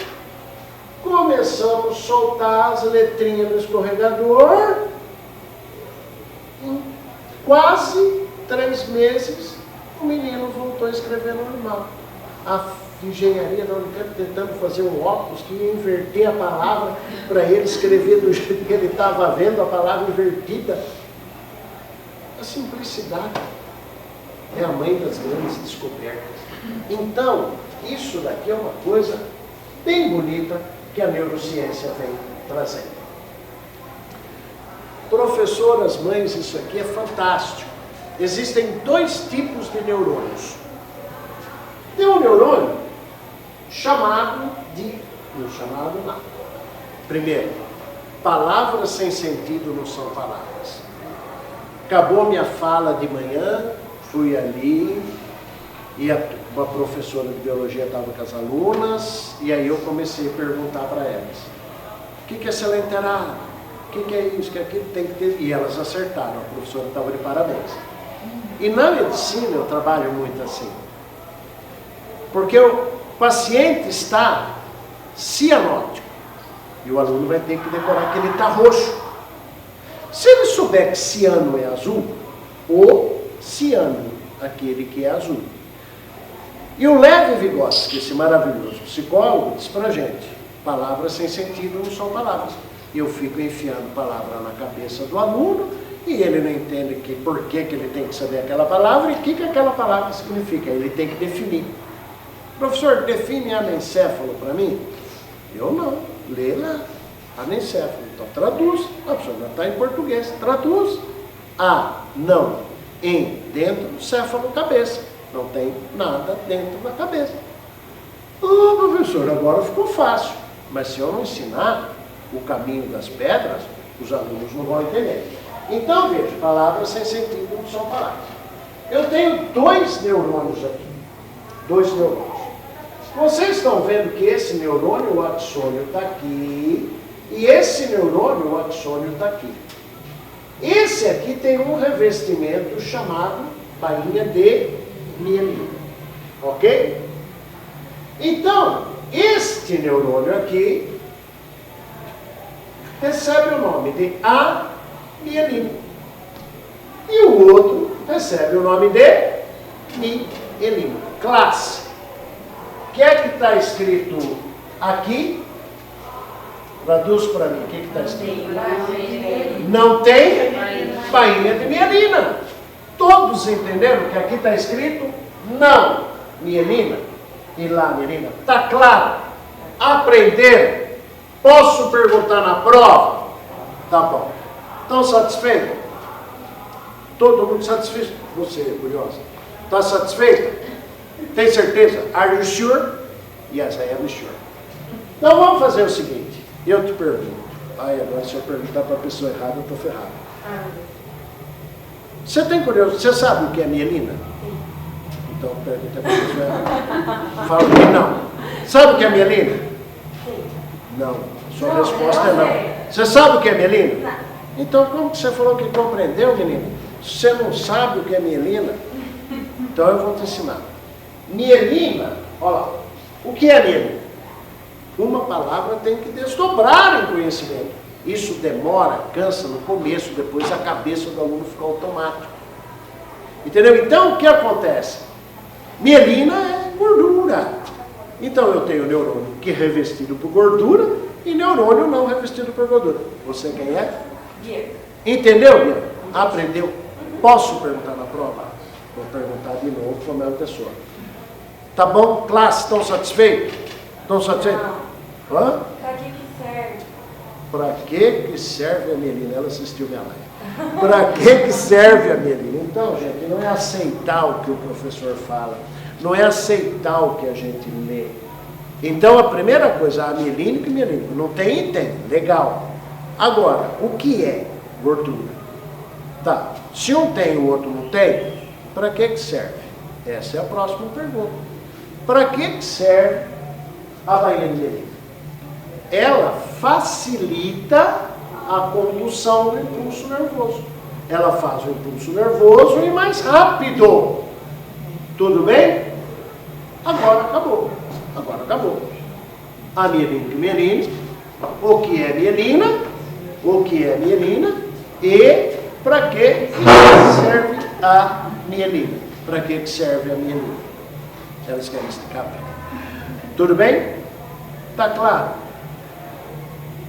Começamos a soltar as letrinhas no escorregador. Em quase 3 meses, o menino voltou a escrever normal. A engenharia da Unicamp tentando fazer um óculos que ia inverter a palavra para ele escrever do jeito que ele estava vendo a palavra invertida. A simplicidade é a mãe das grandes descobertas. Então, isso daqui é uma coisa bem bonita que a neurociência vem trazendo. Professoras, mães, isso aqui é fantástico. Existem 2 tipos de neurônios. Tem um neurônio chamado de... não chamado nada. Primeiro, palavras sem sentido não são palavras. Acabou minha fala de manhã, fui ali, e uma professora de biologia estava com as alunas, e aí eu comecei a perguntar para elas. O que é selenterado? O que é isso? O que é aquilo? Tem que ter... E elas acertaram, a professora estava de parabéns. E na medicina eu trabalho muito assim. Porque o paciente está cianótico. E o aluno vai ter que decorar que ele está roxo. Se ele souber que ciano é azul, o ciano, aquele que é azul. E o Lev Vygotsky, esse maravilhoso psicólogo, diz pra gente, palavras sem sentido não são palavras. E eu fico enfiando palavra na cabeça do aluno, e ele não entende por que ele tem que saber aquela palavra e o que aquela palavra significa. Ele tem que definir. Professor, define anencéfalo para mim? Eu não. Lê lá. Anencéfalo. Então traduz. A pessoa já está em português. Traduz. Não. Em, dentro, céfalo, cabeça. Não tem nada dentro da cabeça. Professor, agora ficou fácil. Mas se eu não ensinar o caminho das pedras, Os alunos não vão entender. Então, veja, palavras sem sentido não são palavras. Eu tenho 2 neurônios aqui. 2 neurônios. Vocês estão vendo que esse neurônio, o axônio, está aqui. E esse neurônio, o axônio, está aqui. Esse aqui tem um revestimento chamado bainha de mielina. Ok? Então, este neurônio aqui recebe o nome de amielina. E o outro recebe o nome de mielina. Classe. O que é que está escrito aqui? Traduz para mim. O que está escrito? Não tem bainha de mielina. Todos entenderam que aqui está escrito não mielina e lá mielina? Está claro? Aprenderam? Posso perguntar na prova? Tá bom. Estão satisfeitos? Todo mundo satisfeito? Você, curiosa. Está satisfeito? Tem certeza? Are you sure? Yes, I am sure. Então vamos fazer o seguinte. Eu te pergunto. Ai, agora se eu perguntar para a pessoa errada, eu estou ferrado. Você tem curiosidade? Você sabe o que é mielina? Então pergunta para a pessoa errada. Fala que não. Sabe o que é mielina? Não. Sua resposta é não. Você sabe o que é mielina? Não. Então como que você falou que compreendeu, menina? Se você não sabe o que é mielina, então eu vou te ensinar. Mielina, olha lá. O que é mielina? Uma palavra tem que desdobrar em conhecimento. Isso demora, cansa no começo, depois a cabeça do aluno fica automático. Entendeu? Então o que acontece? Mielina é gordura. Então eu tenho neurônio que é revestido por gordura e neurônio não revestido por gordura. Você quem é? Entendeu, Bia? Aprendeu? Posso perguntar na prova? Vou perguntar de novo para a mesma pessoa. Tá bom? Classe, estão satisfeitos? Estão satisfeitos? Hã? Para que serve? Para que serve a mielina? Ela assistiu minha live. Para que serve a mielina? Então, gente, não é aceitar o que o professor fala. Não é aceitar o que a gente lê. Então, a primeira coisa, a mielina e mielina. Não tem, legal. Agora, o que é gordura? Tá, se um tem e o outro não tem, para que serve? Essa é a próxima pergunta. Para que serve a bainha de mielina? Ela facilita a condução do impulso nervoso. Ela faz o impulso nervoso ir mais rápido. Tudo bem? Agora acabou. Agora acabou. A mielina e mielina. O que é mielina? O que é mielina? E para que serve a mielina? Para que serve a mielina? Elas querem explicar. Tudo bem? Está claro?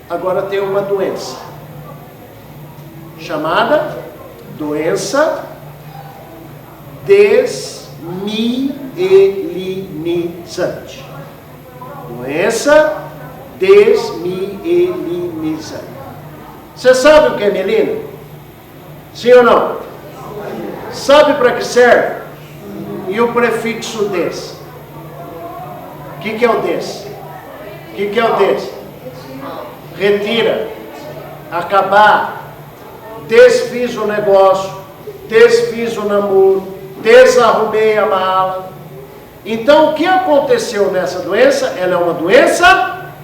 Agora tem uma doença chamada doença desmielinizante. Doença desmielinizante. Você sabe o que é mielina? Sim ou não? Sabe para que serve? E o prefixo des? O que é o des? O que é o des? Retira, acabar, desfiz o negócio, desfiz o namoro, desarrumei a mala. Então, o que aconteceu nessa doença? Ela é uma doença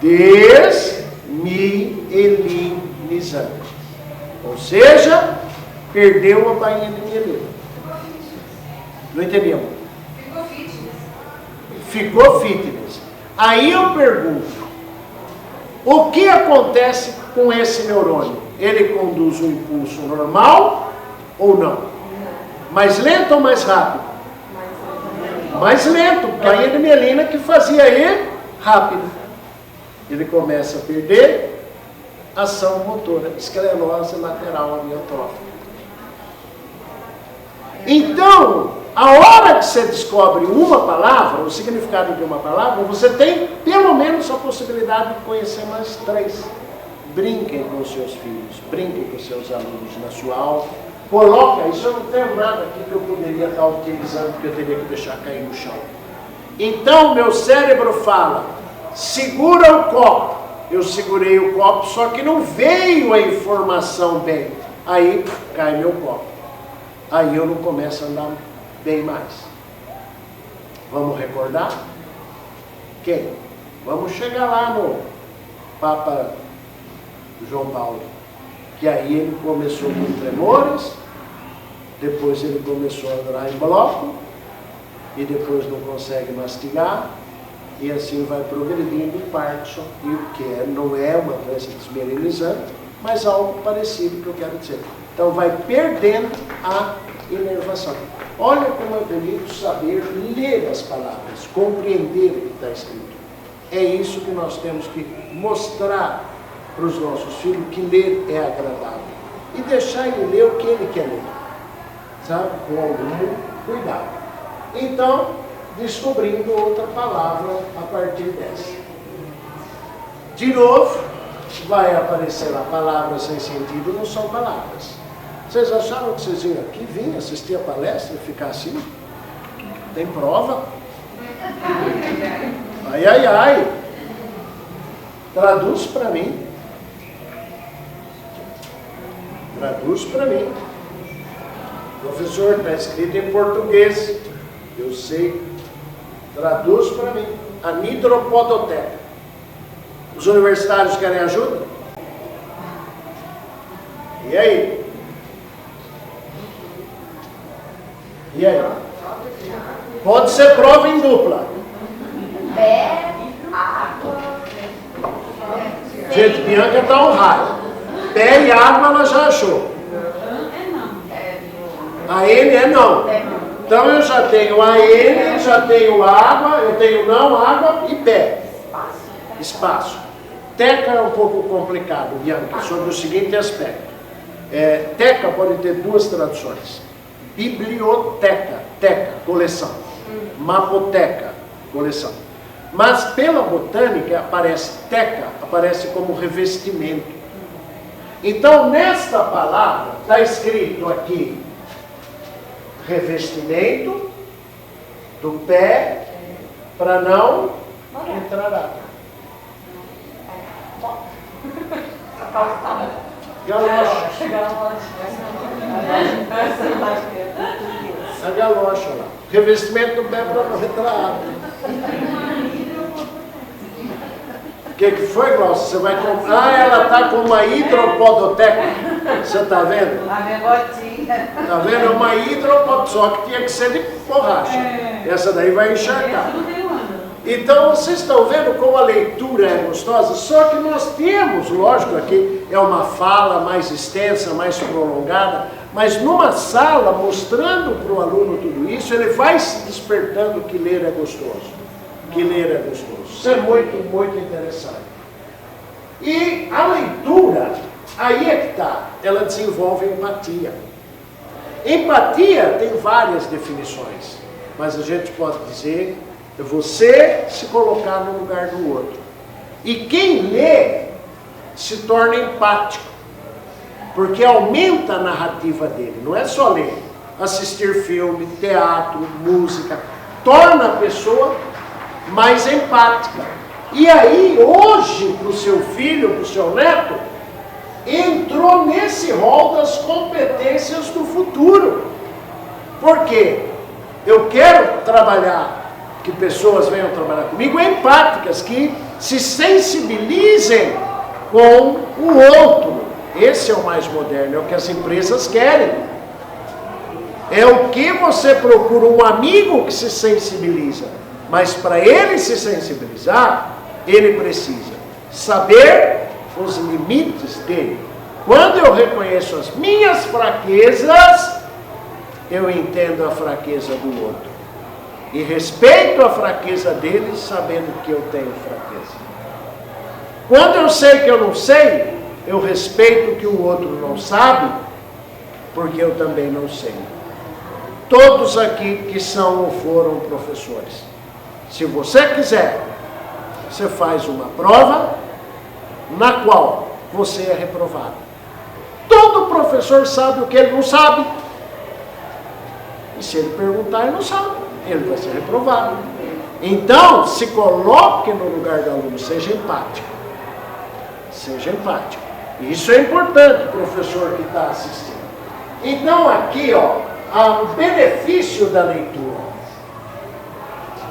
desmielinizante. Ou seja, perdeu a bainha de mielina. Não entendemos? Ficou fitness. Ficou fitness. Aí eu pergunto, o que acontece com esse neurônio? Ele conduz o impulso normal ou não? Mais lento ou mais rápido? Mais lento, porque aí a mielina que fazia ele rápido. Ele começa a perder ação motora, esclerose lateral amiotrófica. Então, a hora que você descobre uma palavra, o significado de uma palavra, você tem pelo menos a possibilidade de conhecer mais 3. Brinquem com os seus filhos, brinquem com os seus alunos na sua aula. Coloca, isso eu não tenho nada aqui que eu poderia estar utilizando, porque eu teria que deixar cair no chão. Então, meu cérebro fala, segura o copo. eu segurei o copo, só que não veio a informação bem. Aí cai meu copo. Aí eu não começo a andar bem mais. Vamos recordar? Quem? Vamos chegar lá no Papa João Paulo. Que aí ele começou com tremores, depois ele começou a andar em bloco, e depois não consegue mastigar, e assim vai progredindo o Parkinson, e que não é uma doença desmineralizante, mas algo parecido que eu quero dizer. Então vai perdendo a inervação. Olha como é bonito saber ler as palavras, compreender o que está escrito. É isso que nós temos que mostrar para os nossos filhos, que ler é agradável. E deixar ele ler o que ele quer ler. Sabe? Com algum cuidado. Então, descobrindo outra palavra a partir dessa. De novo, vai aparecer a palavra sem sentido, não são palavras. Vocês acharam que vocês iam aqui, vir assistir a palestra e ficar assim? Tem prova? Ai, ai, ai. Traduz para mim. Traduz para mim. Professor, está escrito em português. Eu sei. Traduz para mim. Anidropodoteca. Os universitários querem ajuda? E aí? E aí? Pode ser prova em dupla. Pé, água. Gente, Bianca está um raio. Pé e água ela já achou. A N é não. Então eu já tenho a N, já tenho água, eu tenho não, água e pé. Espaço. Teca é um pouco complicado, Bianca, sobre o seguinte aspecto. Teca pode ter duas traduções. Biblioteca, teca, coleção. Mapoteca, coleção. Mas pela botânica aparece teca, aparece como revestimento. Então nesta palavra está escrito aqui revestimento do pé para não entrar água. Galocha. A galocha lá. Revestimento do pé para não entrar água. O que foi, Glaucia? Você vai comprar? Ah, ela está com uma hidropodoteca. Você está vendo? A minha botinha. Está vendo? É uma hidropodoteca, só que tinha que ser de borracha. Essa daí vai encharcar. Então, vocês estão vendo como a leitura é gostosa? Só que nós temos, lógico, aqui é uma fala mais extensa, mais prolongada, mas numa sala, mostrando para o aluno tudo isso, ele vai se despertando que ler é gostoso. Que ler é gostoso. Isso é muito, muito interessante. E a leitura, aí é que está, ela desenvolve empatia. Empatia tem várias definições, mas a gente pode dizer é você se colocar no lugar do outro. E quem lê se torna empático, porque aumenta a narrativa dele. Não é só ler, assistir filme, teatro, música, torna a pessoa mais empática. E aí, hoje, para o seu filho, para o seu neto, entrou nesse rol das competências do futuro. Por quê? Eu quero trabalhar, que pessoas venham trabalhar comigo, empáticas, que se sensibilizem com o outro. Esse é o mais moderno, é o que as empresas querem. É o que você procura, um amigo que se sensibiliza. Mas para ele se sensibilizar, ele precisa saber os limites dele. Quando eu reconheço as minhas fraquezas, eu entendo a fraqueza do outro. E respeito a fraqueza dele, sabendo que eu tenho fraqueza. Quando eu sei que eu não sei, eu respeito o que o outro não sabe, porque eu também não sei. Todos aqui que são ou foram professores, se você quiser, você faz uma prova na qual você é reprovado. Todo professor sabe o que ele não sabe. E se ele perguntar, ele não sabe. Ele vai ser reprovado. Então, se coloque no lugar do aluno, seja empático. seja empático. Isso é importante, professor que está assistindo. Então aqui, ó, há um benefício da leitura.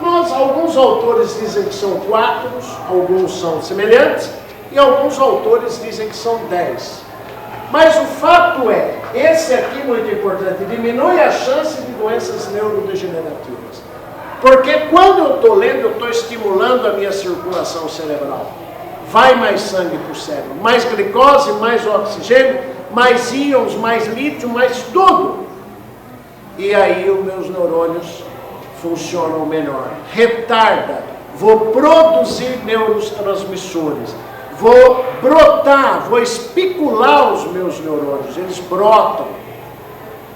Alguns autores dizem que são 4, alguns são semelhantes, e alguns autores dizem que são 10. Mas o fato é, esse aqui é muito importante, diminui a chance de doenças neurodegenerativas. Porque quando eu estou lendo, eu estou estimulando a minha circulação cerebral. Vai mais sangue para o cérebro, mais glicose, mais oxigênio, mais íons, mais lítio, mais tudo. E aí os meus neurônios funcionam melhor. Retarda, vou produzir neurotransmissores, vou brotar, vou especular os meus neurônios, eles brotam,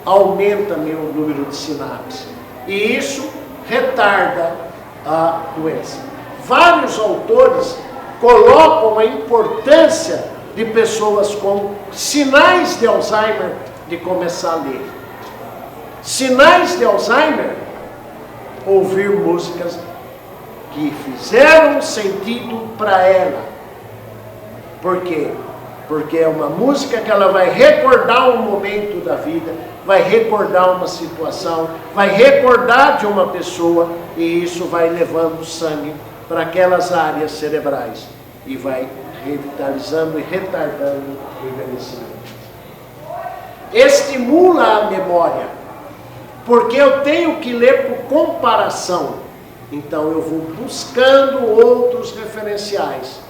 aumenta meu número de sinapses. E isso retarda a doença. Vários autores colocam a importância de pessoas com sinais de Alzheimer de começar a ler. Sinais de Alzheimer, ouvir músicas que fizeram sentido para ela. Por quê? Porque é uma música que ela vai recordar um momento da vida, vai recordar uma situação, vai recordar de uma pessoa, e isso vai levando sangue para aquelas áreas cerebrais e vai revitalizando e retardando o envelhecimento. Estimula a memória, porque eu tenho que ler por comparação. Então eu vou buscando outros referenciais.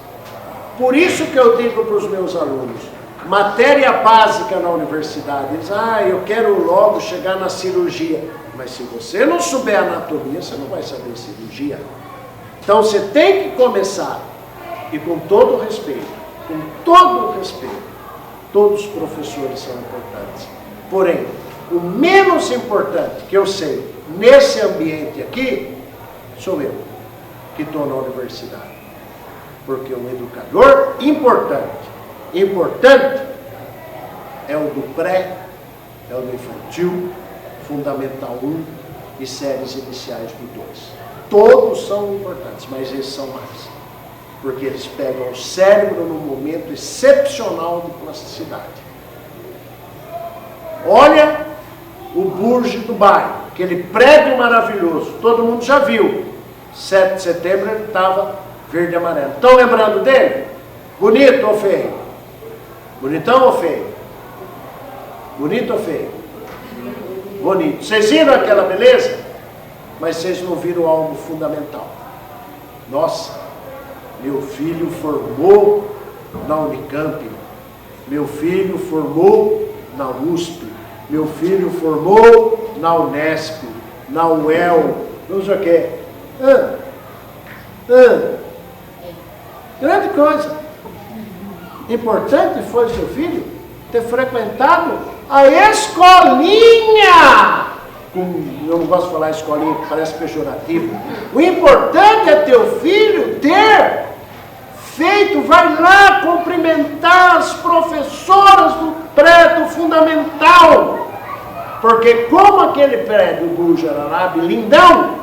Por isso que eu digo para os meus alunos, matéria básica na universidade, eles, eu quero logo chegar na cirurgia. Mas se você não souber anatomia, você não vai saber cirurgia. Então você tem que começar, e com todo respeito, todos os professores são importantes. Porém, o menos importante que eu sei nesse ambiente aqui, sou eu, que estou na universidade. Porque um educador importante é o do pré, é o do infantil, fundamental 1 e séries iniciais do 2. Todos são importantes, mas esses são mais. Porque eles pegam o cérebro num momento excepcional de plasticidade. Olha o Burj do bairro, aquele prédio maravilhoso, todo mundo já viu. 7 de setembro ele estava verde e amarelo. Estão lembrando dele? Bonito ou feio? Bonitão ou feio? Bonito ou feio? Bonito. Vocês viram aquela beleza? Mas vocês não viram algo fundamental. Nossa, meu filho formou na Unicamp, meu filho formou na USP, meu filho formou na Unesp, na UEL, não sei o quê. Grande coisa. Importante foi seu filho ter frequentado a escolinha. Eu não gosto de falar escolinha, que parece pejorativo. O importante é teu filho ter feito, vai lá cumprimentar as professoras do prédio fundamental. Porque como aquele prédio do Jararabe, lindão,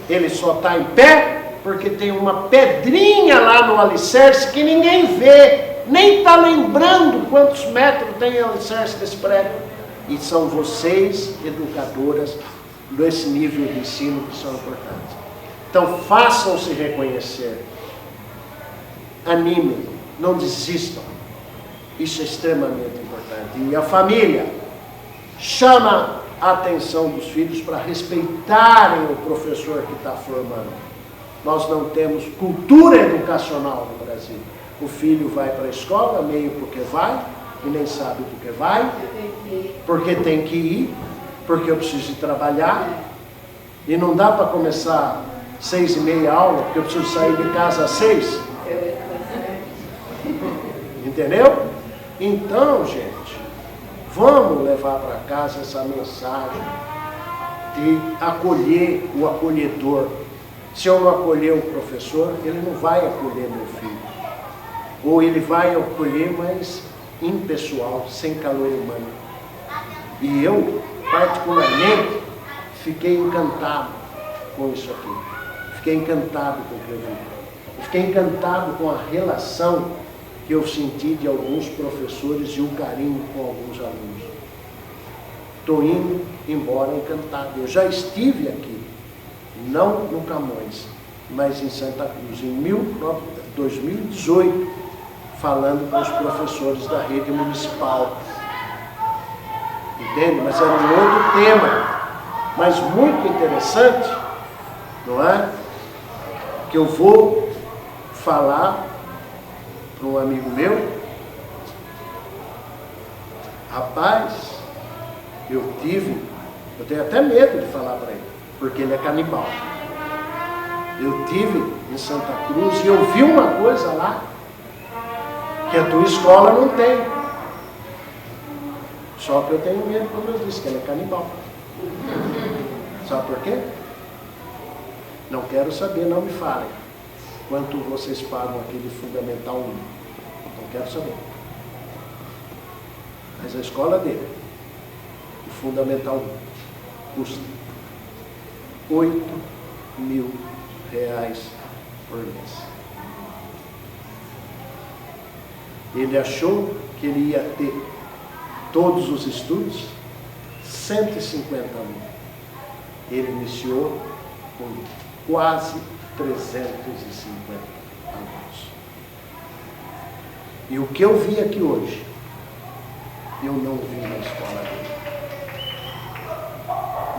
ele só está em pé porque tem uma pedrinha lá no alicerce que ninguém vê, nem está lembrando quantos metros tem o alicerce desse prédio. E são vocês, educadoras, desse nível de ensino que são importantes. Então façam-se reconhecer, animem, não desistam. Isso é extremamente importante. E a família chama a atenção dos filhos para respeitarem o professor que está formando. Nós não temos cultura educacional no Brasil. O filho vai para a escola, meio porque vai, e nem sabe porque vai, porque tem que ir, porque eu preciso ir trabalhar, e não dá para começar 6h30 a aula, porque eu preciso sair de casa às 6. Entendeu? Então, gente, vamos levar para casa essa mensagem de acolher o acolhedor. Se eu não acolher o professor, ele não vai acolher meu filho. Ou ele vai acolher, mas impessoal, sem calor humano. E eu, particularmente, fiquei encantado com isso aqui. Fiquei encantado com o que eu vi. Fiquei encantado com a relação que eu senti de alguns professores e o carinho com alguns alunos. Estou indo embora encantado. Eu já estive aqui, não no Camões, mas em Santa Cruz, em 2018, falando com os professores da rede municipal. Entende? Mas era um outro tema, mas muito interessante, não é? Que eu vou falar para um amigo meu. Rapaz, eu tenho até medo de falar para ele, porque ele é canibal. Eu tive em Santa Cruz e eu vi uma coisa lá que a tua escola não tem. Só que eu tenho medo, como eu disse, que ele é canibal. Sabe por quê? Não quero saber, não me falem quanto vocês pagam aqui de Fundamental 1. Não quero saber. Mas a escola dele, de Fundamental 1, custa R$8.000 por mês. Ele achou que ele ia ter todos os estudos, 150 alunos. Ele iniciou com quase 350 alunos. E o que eu vi aqui hoje, eu não vi na escola dele.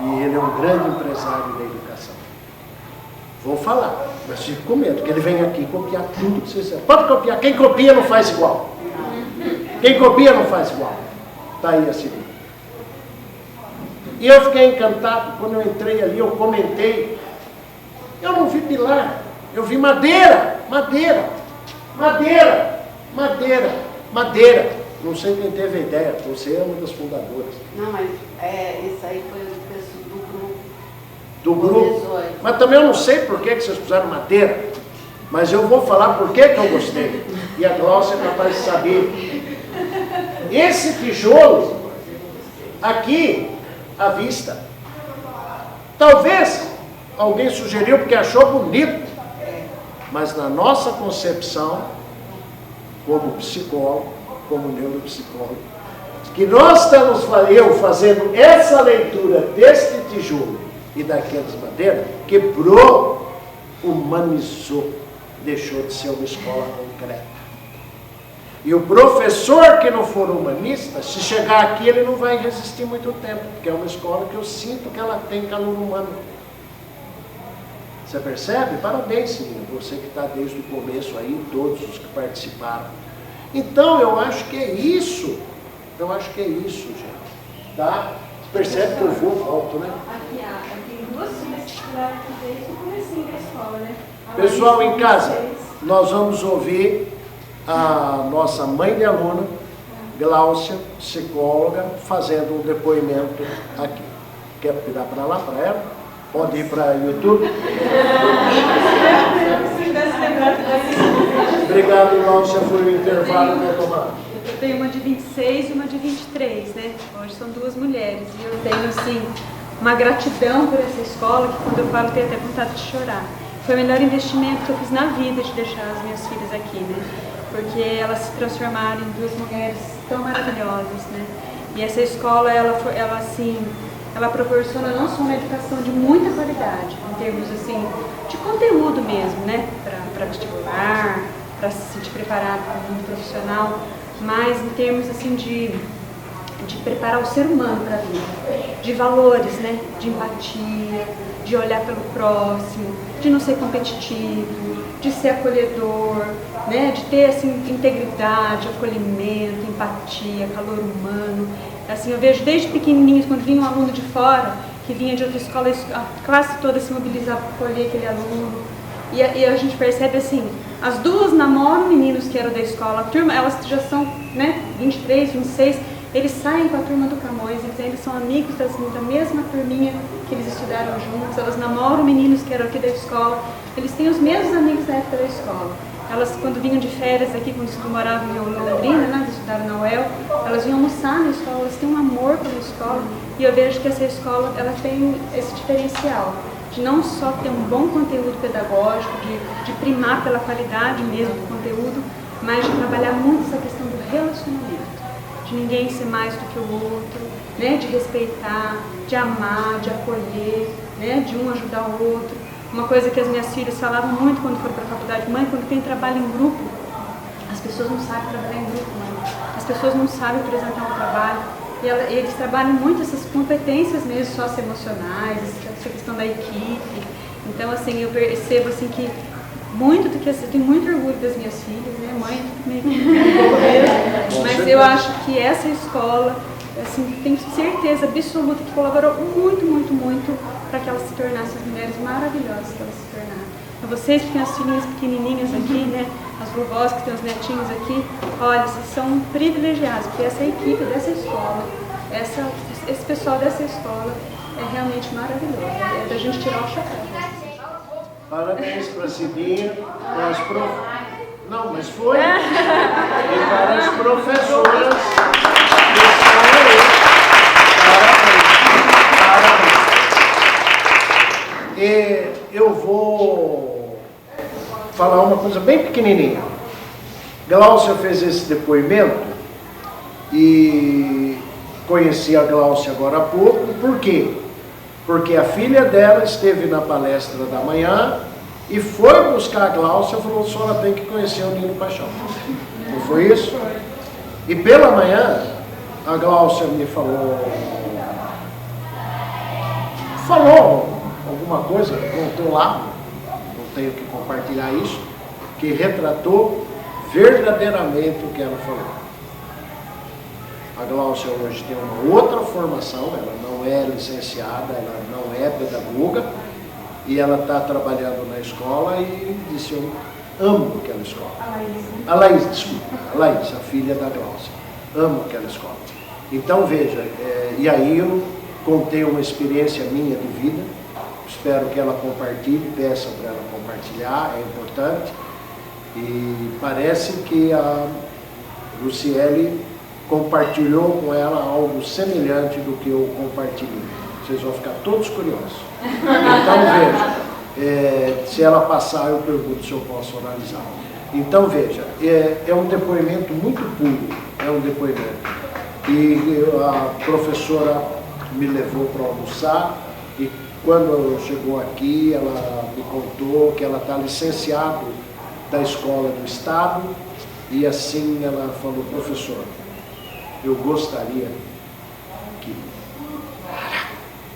E ele é um grande empresário da educação. Vou falar, mas fico com medo, que ele vem aqui copiar tudo que vocês sabem. Pode copiar, quem copia não faz igual. Quem copia não faz igual. Está aí a seguinte. E eu fiquei encantado, quando eu entrei ali, eu comentei. Eu não vi pilar, eu vi madeira, madeira, madeira, madeira, madeira. Não sei quem teve a ideia, você é uma das fundadoras. Não, mas isso aí foi o preço do grupo. Do grupo. Mas também eu não sei por que vocês puseram madeira, mas eu vou falar por que eu gostei. E a Glaucia é capaz de saber. Esse tijolo, aqui, à vista, talvez alguém sugeriu porque achou bonito, mas na nossa concepção, como psicólogo, como neuropsicólogo, que nós estamos fazendo essa leitura deste tijolo e daquelas madeiras, quebrou, humanizou, deixou de ser uma escola concreta. E o professor que não for humanista, se chegar aqui, ele não vai resistir muito tempo, porque é uma escola que eu sinto que ela tem calor humano. Você percebe? Parabéns, senhor, você que está desde o começo aí, todos os que participaram. Então, eu acho que é isso. Eu acho que é isso, gente. Tá? Percebe que eu vou e volto, né? Aqui tem duas filhas que estudaram aqui desde o comecinho da escola, né? Pessoal em casa, nós vamos ouvir a nossa mãe de aluna, Glaucia, psicóloga, fazendo um depoimento aqui. Quer virar para lá, para ela? Pode ir para o YouTube? Obrigado, Glaucia, foi o intervalo que eu tomar. Eu tenho uma de 26 e uma de 23, né? Hoje são duas mulheres. E eu tenho, assim, uma gratidão por essa escola, que quando eu falo, tenho até vontade de chorar. Foi o melhor investimento que eu fiz na vida de deixar as minhas filhas aqui, né? Porque elas se transformaram em duas mulheres tão maravilhosas, né? E essa escola, ela proporciona não só uma educação de muita qualidade, em termos, assim, de conteúdo mesmo, né? Para vestibular, para se sentir preparado para o mundo profissional, mas em termos, assim, de preparar o ser humano para a vida, de valores, né? De empatia, de olhar pelo próximo, de não ser competitivo, de ser acolhedor, né? De ter, assim, integridade, acolhimento, empatia, calor humano. Assim, eu vejo desde pequenininhos, quando vinha um aluno de fora, que vinha de outra escola, a classe toda se mobilizava para acolher aquele aluno. E a gente percebe assim, as duas namoram meninos que eram da escola, a turma, elas já são, né, 23, 26, eles saem com a turma do Camões, eles ainda são amigos da mesma turminha que eles estudaram juntos, elas namoram meninos que eram aqui da escola, eles têm os mesmos amigos da época da escola. Elas, quando vinham de férias aqui, quando moravam em Londrina, né, eles estudaram na UEL, elas vinham almoçar na escola, elas têm um amor pela escola, e eu vejo que essa escola, ela tem esse diferencial, de não só ter um bom conteúdo pedagógico, de primar pela qualidade mesmo do conteúdo, mas de trabalhar muito essa questão do relacionamento, de ninguém ser mais do que o outro, né? De respeitar, de amar, de acolher, né? De um ajudar o outro. Uma coisa que as minhas filhas falavam muito quando foram para a faculdade: mãe, quando tem trabalho em grupo, as pessoas não sabem trabalhar em grupo, mãe. As pessoas não sabem apresentar um trabalho. E eles trabalham muito essas competências mesmo socioemocionais, essa questão da equipe. Então, assim, eu percebo assim, que muito do que eu tenho muito orgulho das minhas filhas, né? Mãe, mas eu acho que essa escola, assim, tenho certeza absoluta que colaborou muito, muito, muito para que elas se tornassem as mulheres maravilhosas que elas se tornaram. Então, vocês que têm as filhinhas pequenininhas aqui, né? As vovós que têm os netinhos aqui, olha, vocês são privilegiados, porque essa equipe dessa escola, esse pessoal dessa escola é realmente maravilhoso. É da gente tirar o chapéu. Parabéns para a Cidinha, para as Não, mas foi. E para as professoras que estão aí. Parabéns. E eu vou falar uma coisa bem pequenininha. Gláucia fez esse depoimento e conheci a Gláucia agora há pouco. Por quê? Porque a filha dela esteve na palestra da manhã e foi buscar a Gláucia e falou: a senhora tem que conhecer o Nino Paixão. Não foi isso? E pela manhã, a Gláucia me falou alguma coisa, contou lá, não tenho que compartilhar isso, que retratou verdadeiramente o que ela falou. A Gláucia hoje tem uma outra formação, ela não é licenciada, ela não é pedagoga, e ela está trabalhando na escola e disse: eu amo aquela escola. A Laís, desculpa, a Laís, a filha da Gláucia, amo aquela escola. Então veja, e aí eu contei uma experiência minha de vida, espero que ela compartilhe, peça para ela compartilhar, é importante, e parece que a Luciele compartilhou com ela algo semelhante do que eu compartilhei. Vocês vão ficar todos curiosos. Então veja, se ela passar eu pergunto se eu posso analisar. Então veja, é um depoimento muito puro, é um depoimento. E a professora me levou para almoçar e quando chegou aqui ela me contou que ela está licenciada da escola do estado e assim ela falou: professor, eu gostaria que,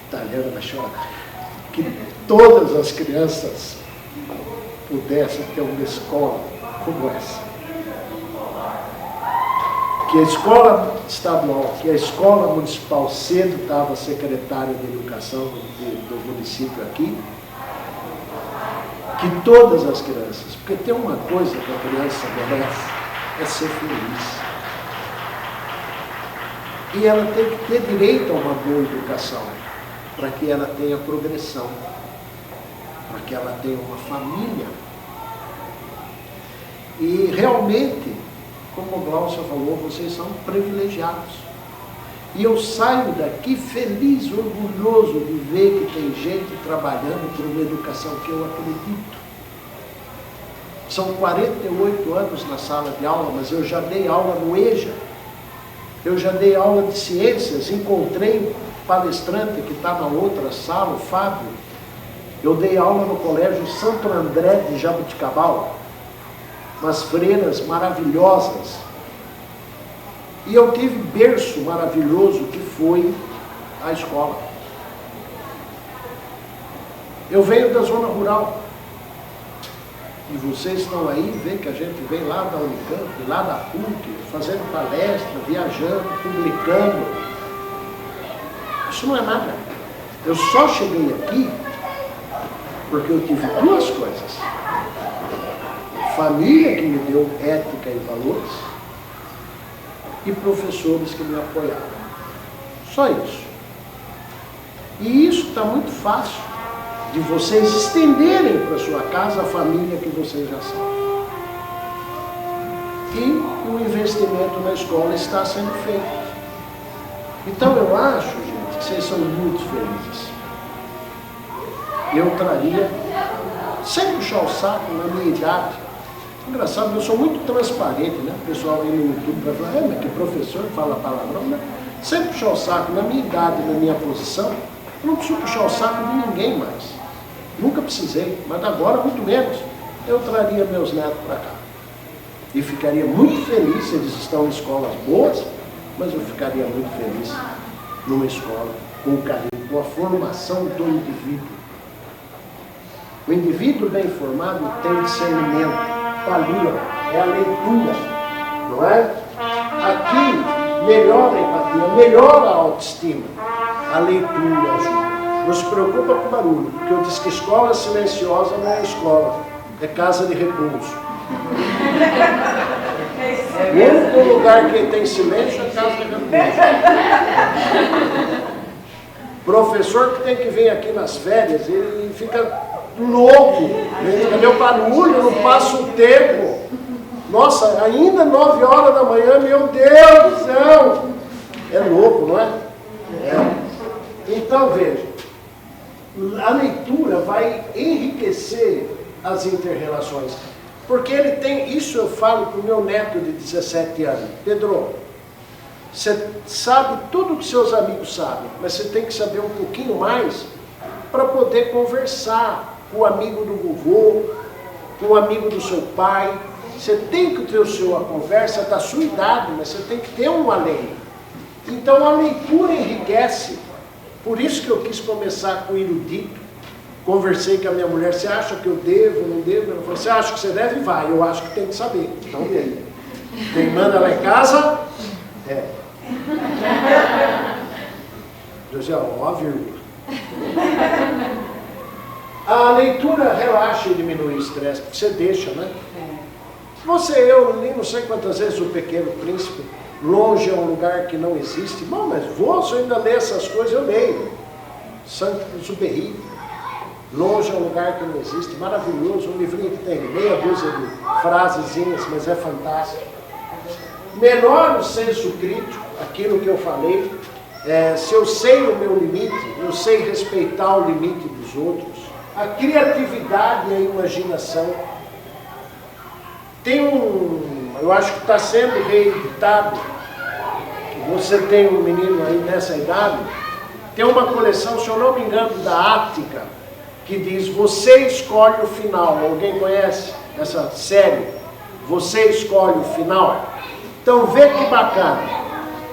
italiano vai chorar, que todas as crianças pudessem ter uma escola como essa. Que a escola estadual, que a escola municipal, cedo estava secretária de educação do município aqui, que todas as crianças, porque tem uma coisa que a criança merece, é ser feliz. E ela tem que ter direito a uma boa educação, para que ela tenha progressão, para que ela tenha uma família. E realmente, como o Gláucia falou, vocês são privilegiados. E eu saio daqui feliz, orgulhoso de ver que tem gente trabalhando por uma educação que eu acredito. São 48 anos na sala de aula, mas eu já dei aula no EJA. Eu já dei aula de ciências, encontrei um palestrante que está na outra sala, o Fábio. Eu dei aula no Colégio Santo André de Jabuticabal, umas freiras maravilhosas. E eu tive berço maravilhoso que foi a escola. Eu venho da zona rural. E vocês estão aí, vê que a gente vem lá da Unicamp, lá da PUC, fazendo palestra, viajando, publicando. Isso não é nada. Eu só cheguei aqui porque eu tive duas coisas. Família que me deu ética e valores e professores que me apoiaram. Só isso. E isso está muito fácil de vocês estenderem para sua casa a família que vocês já são. E o investimento na escola está sendo feito. Então eu acho, gente, que vocês são muito felizes. Eu traria, sem puxar o saco, na minha idade, Engraçado, eu sou muito transparente, né? O pessoal vem no YouTube para falar, mas que professor fala palavrão, né? Sem puxar o saco, na minha idade, na minha posição, eu não preciso puxar o saco de ninguém mais. Nunca precisei, mas agora muito menos. Eu traria meus netos para cá. E ficaria muito feliz, eles estão em escolas boas, mas eu ficaria muito feliz numa escola com carinho, com a formação do indivíduo. O indivíduo bem formado tem discernimento, valor, é a leitura, não é? Aqui melhora a empatia, melhora a autoestima. A leitura ajuda. Não se preocupa com barulho, porque eu disse que escola silenciosa não é escola, é casa de repouso. O único lugar que tem silêncio é casa de repouso. Professor que tem que vir aqui nas férias, ele fica louco. Cadê o barulho? Não passa o tempo. Nossa, ainda 9 horas da manhã, meu Deus do céu. É louco, não é? Então, veja, a leitura vai enriquecer as inter-relações. Porque ele tem, isso eu falo para o meu neto de 17 anos. Pedro, você sabe tudo que seus amigos sabem, mas você tem que saber um pouquinho mais para poder conversar com o amigo do vovô, com o amigo do seu pai. Você tem que ter a conversa da sua idade, mas você tem que ter um além. Então a leitura enriquece. Por isso que eu quis começar com o erudito. Conversei com a minha mulher, você acha que eu devo, não devo? Ela falou, você acha que você deve? Vai, eu acho que tem que saber. Então e aí? Quem manda lá em casa? É. José, ó, vírgula. A leitura relaxa e diminui o estresse, porque você deixa, né? Eu li não sei quantas vezes O Pequeno Príncipe, longe é um lugar que não existe. Bom, mas se eu ainda ler essas coisas, eu leio. Saint-Exupéry, longe é um lugar que não existe, maravilhoso, um livrinho que tem meia dúzia de frasezinhas, mas é fantástico. Menor o senso crítico, aquilo que eu falei, se eu sei o meu limite, eu sei respeitar o limite dos outros. A criatividade e a imaginação. Tem eu acho que está sendo reeditado, você tem um menino aí nessa idade, tem uma coleção, se eu não me engano, da Ática, que diz, você escolhe o final. Alguém conhece essa série? Você escolhe o final. Então vê que bacana.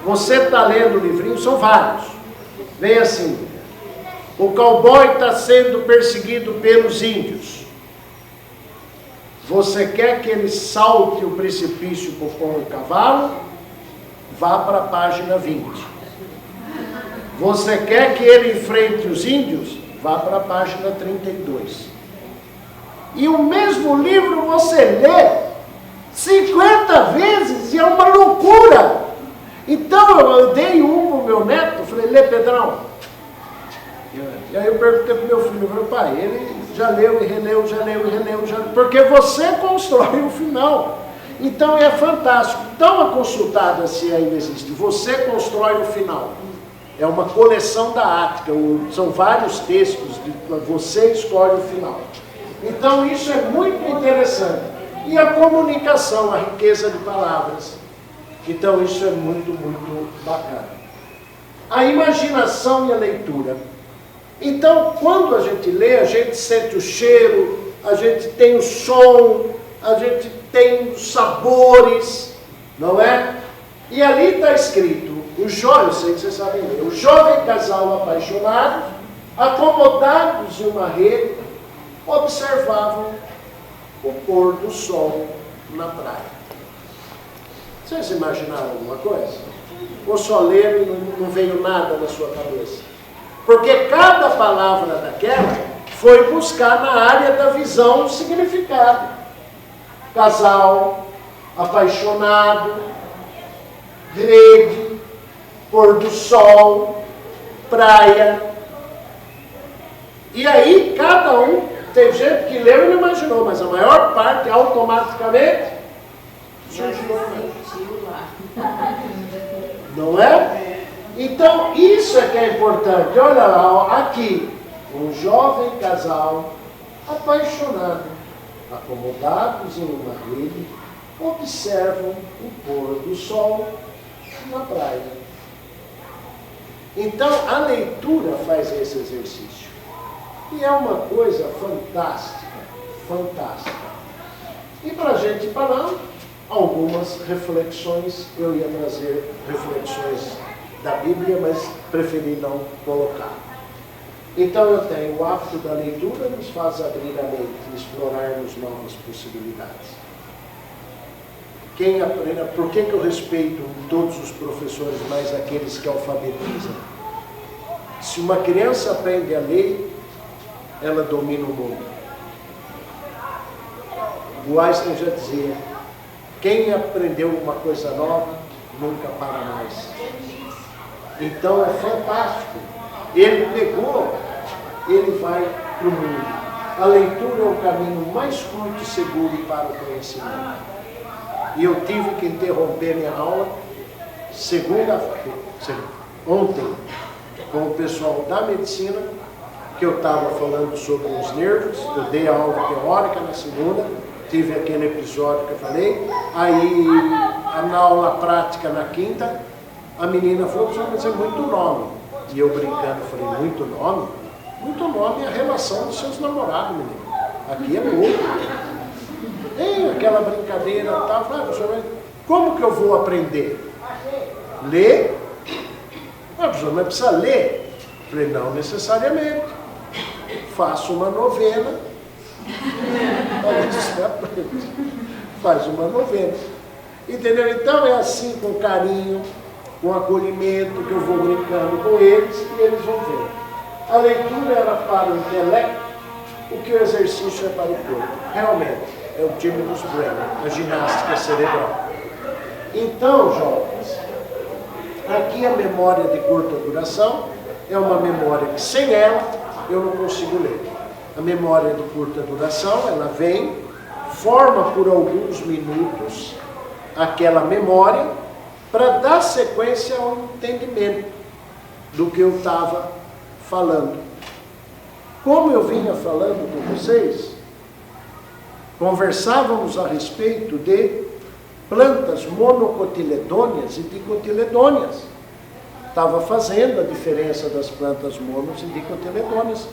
Você está lendo o livrinho, são vários. Vem assim, o cowboy está sendo perseguido pelos índios. Você quer que ele salte o precipício com o cavalo? Vá para a página 20. Você quer que ele enfrente os índios? Vá para a página 32. E o mesmo livro você lê 50 vezes e é uma loucura. Então eu dei um para o meu neto, falei, lê Pedrão. E aí eu perguntei para o meu filho, meu pai, ele já leu e releu, já leu e releu, porque você constrói o final. Então é fantástico. Dá uma consultada se ainda existe. Você constrói o final. É uma coleção da Ática, são vários textos, você escolhe o final. Então isso é muito interessante. E a comunicação, a riqueza de palavras. Então isso é muito, muito bacana. A imaginação e a leitura. Então, quando a gente lê, a gente sente o cheiro, a gente tem o som, a gente tem os sabores, não é? E ali está escrito, eu sei que vocês sabem ler, o jovem casal apaixonado, acomodados em uma rede, observavam o pôr do sol na praia. Vocês imaginaram alguma coisa? Ou só leram e não veio nada na sua cabeça? Porque cada palavra daquela foi buscar na área da visão o significado. Casal, apaixonado, rede, pôr do sol, praia. E aí cada um, teve gente que leu e não imaginou, mas a maior parte automaticamente surgiu. Não é? Então, isso é que é importante. Olha lá, aqui, um jovem casal apaixonado, acomodados em uma rede, observam o pôr do sol na praia. Então, a leitura faz esse exercício. E é uma coisa fantástica, fantástica. E para a gente parar, algumas reflexões, eu ia trazer reflexões da Bíblia, mas preferi não colocar. Então eu tenho o hábito da leitura, nos faz abrir a mente e explorarmos novas possibilidades. Quem aprende, por que eu respeito todos os professores, mais aqueles que alfabetizam? Se uma criança aprende a ler, ela domina o mundo. O Einstein já dizia, quem aprendeu uma coisa nova, nunca para mais. Então é fantástico. Ele pegou, ele vai para o mundo. A leitura é o caminho mais curto e seguro para o conhecimento. E eu tive que interromper minha aula ontem, com o pessoal da medicina, que eu estava falando sobre os nervos. Eu dei a aula teórica na segunda, tive aquele episódio que eu falei. Aí, na aula prática na quinta, a menina falou, mas é muito nome. E eu brincando, falei, muito nome? Muito nome é a relação dos seus namorados, menino. Aqui é pouco. Tem aquela brincadeira e tal. Como que eu vou aprender? Ler? Mas precisa ler? Falei, não necessariamente. Faço uma novena. Faz uma novena. Entendeu? Então é assim, com carinho, com acolhimento, que eu vou brincando com eles e eles vão ver. A leitura era para o intelecto, o que o exercício é para o corpo. Realmente, é o Thymus Brain, a ginástica cerebral. Então, jovens, aqui a memória de curta duração é uma memória que sem ela eu não consigo ler. A memória de curta duração, ela vem, forma por alguns minutos aquela memória para dar sequência ao entendimento do que eu estava falando. Como eu vinha falando com vocês, conversávamos a respeito de plantas monocotiledôneas e dicotiledôneas. Estava fazendo a diferença das plantas monos e dicotiledôneas.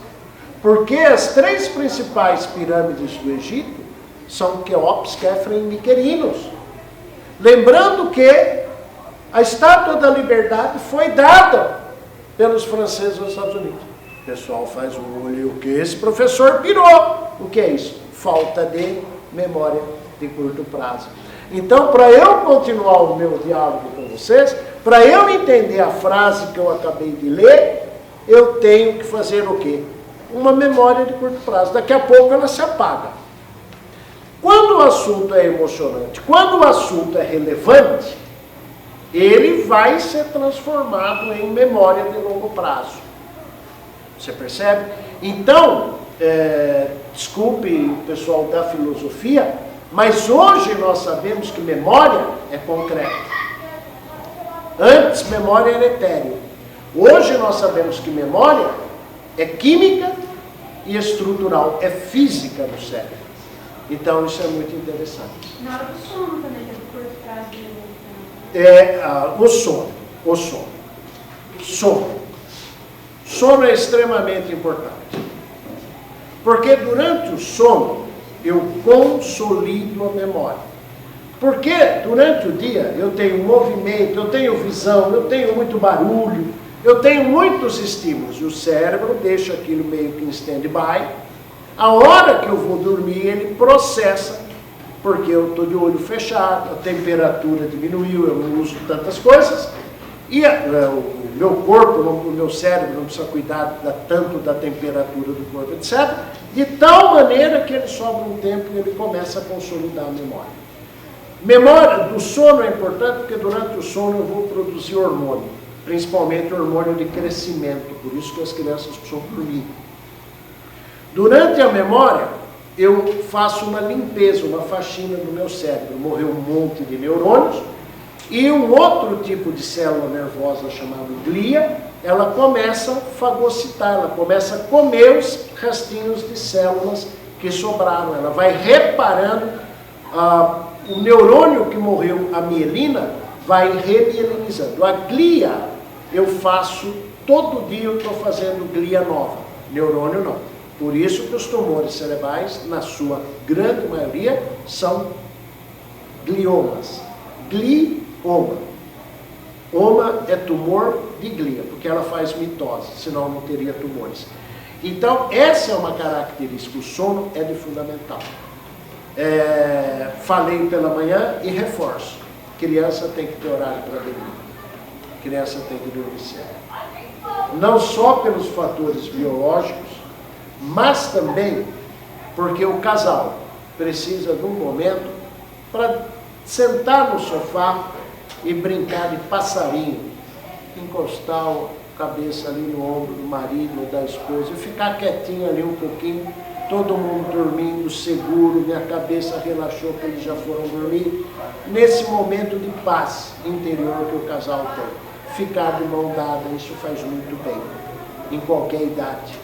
Porque as três principais pirâmides do Egito são Quéops, Quéfren e Miquerinos. Lembrando que a Estátua da Liberdade foi dada pelos franceses aos Estados Unidos. O pessoal faz um olho, o que esse professor pirou. O que é isso? Falta de memória de curto prazo. Então, para eu continuar o meu diálogo com vocês, para eu entender a frase que eu acabei de ler, eu tenho que fazer o quê? Uma memória de curto prazo. Daqui a pouco ela se apaga. Quando o assunto é emocionante, quando o assunto é relevante, ele vai ser transformado em memória de longo prazo. Você percebe? Então, desculpe o pessoal da filosofia, mas hoje nós sabemos que memória é concreta. Antes, memória era etéreo. Hoje nós sabemos que memória é química e estrutural, é física no cérebro. Então, isso é muito interessante. Na hora do sono também, que é do curto prazo. O sono. Sono é extremamente importante. Porque durante o sono, eu consolido a memória. Porque durante o dia, eu tenho movimento, eu tenho visão, eu tenho muito barulho, eu tenho muitos estímulos. O cérebro deixa aquilo meio que em stand-by. A hora que eu vou dormir, ele processa, porque eu estou de olho fechado, a temperatura diminuiu, eu não uso tantas coisas, e o meu corpo, o meu cérebro não precisa cuidar tanto da temperatura do corpo, etc., de tal maneira que ele sobra um tempo e ele começa a consolidar a memória. Memória do sono é importante porque durante o sono eu vou produzir hormônio, principalmente hormônio de crescimento, por isso que as crianças precisam dormir. Durante a memória, eu faço uma limpeza, uma faxina no meu cérebro. Morreu um monte de neurônios e um outro tipo de célula nervosa chamada glia, ela começa a fagocitar, ela começa a comer os restinhos de células que sobraram. Ela vai reparando, o neurônio que morreu, a mielina, vai remielinizando. A glia, eu faço, todo dia eu estou fazendo glia nova, neurônio não. Por isso que os tumores cerebrais, na sua grande maioria, são gliomas. Glioma. Oma é tumor de glia, porque ela faz mitose, senão não teria tumores. Então, essa é uma característica, o sono é de fundamental. Falei pela manhã e reforço. Criança tem que ter horário para dormir. Criança tem que dormir cedo. Não só pelos fatores biológicos, mas também porque o casal precisa de um momento para sentar no sofá e brincar de passarinho, encostar a cabeça ali no ombro do marido ou da esposa e ficar quietinho ali um pouquinho, todo mundo dormindo, seguro, minha cabeça relaxou que eles já foram dormir, nesse momento de paz interior que o casal tem. Ficar de mão dada, isso faz muito bem, em qualquer idade.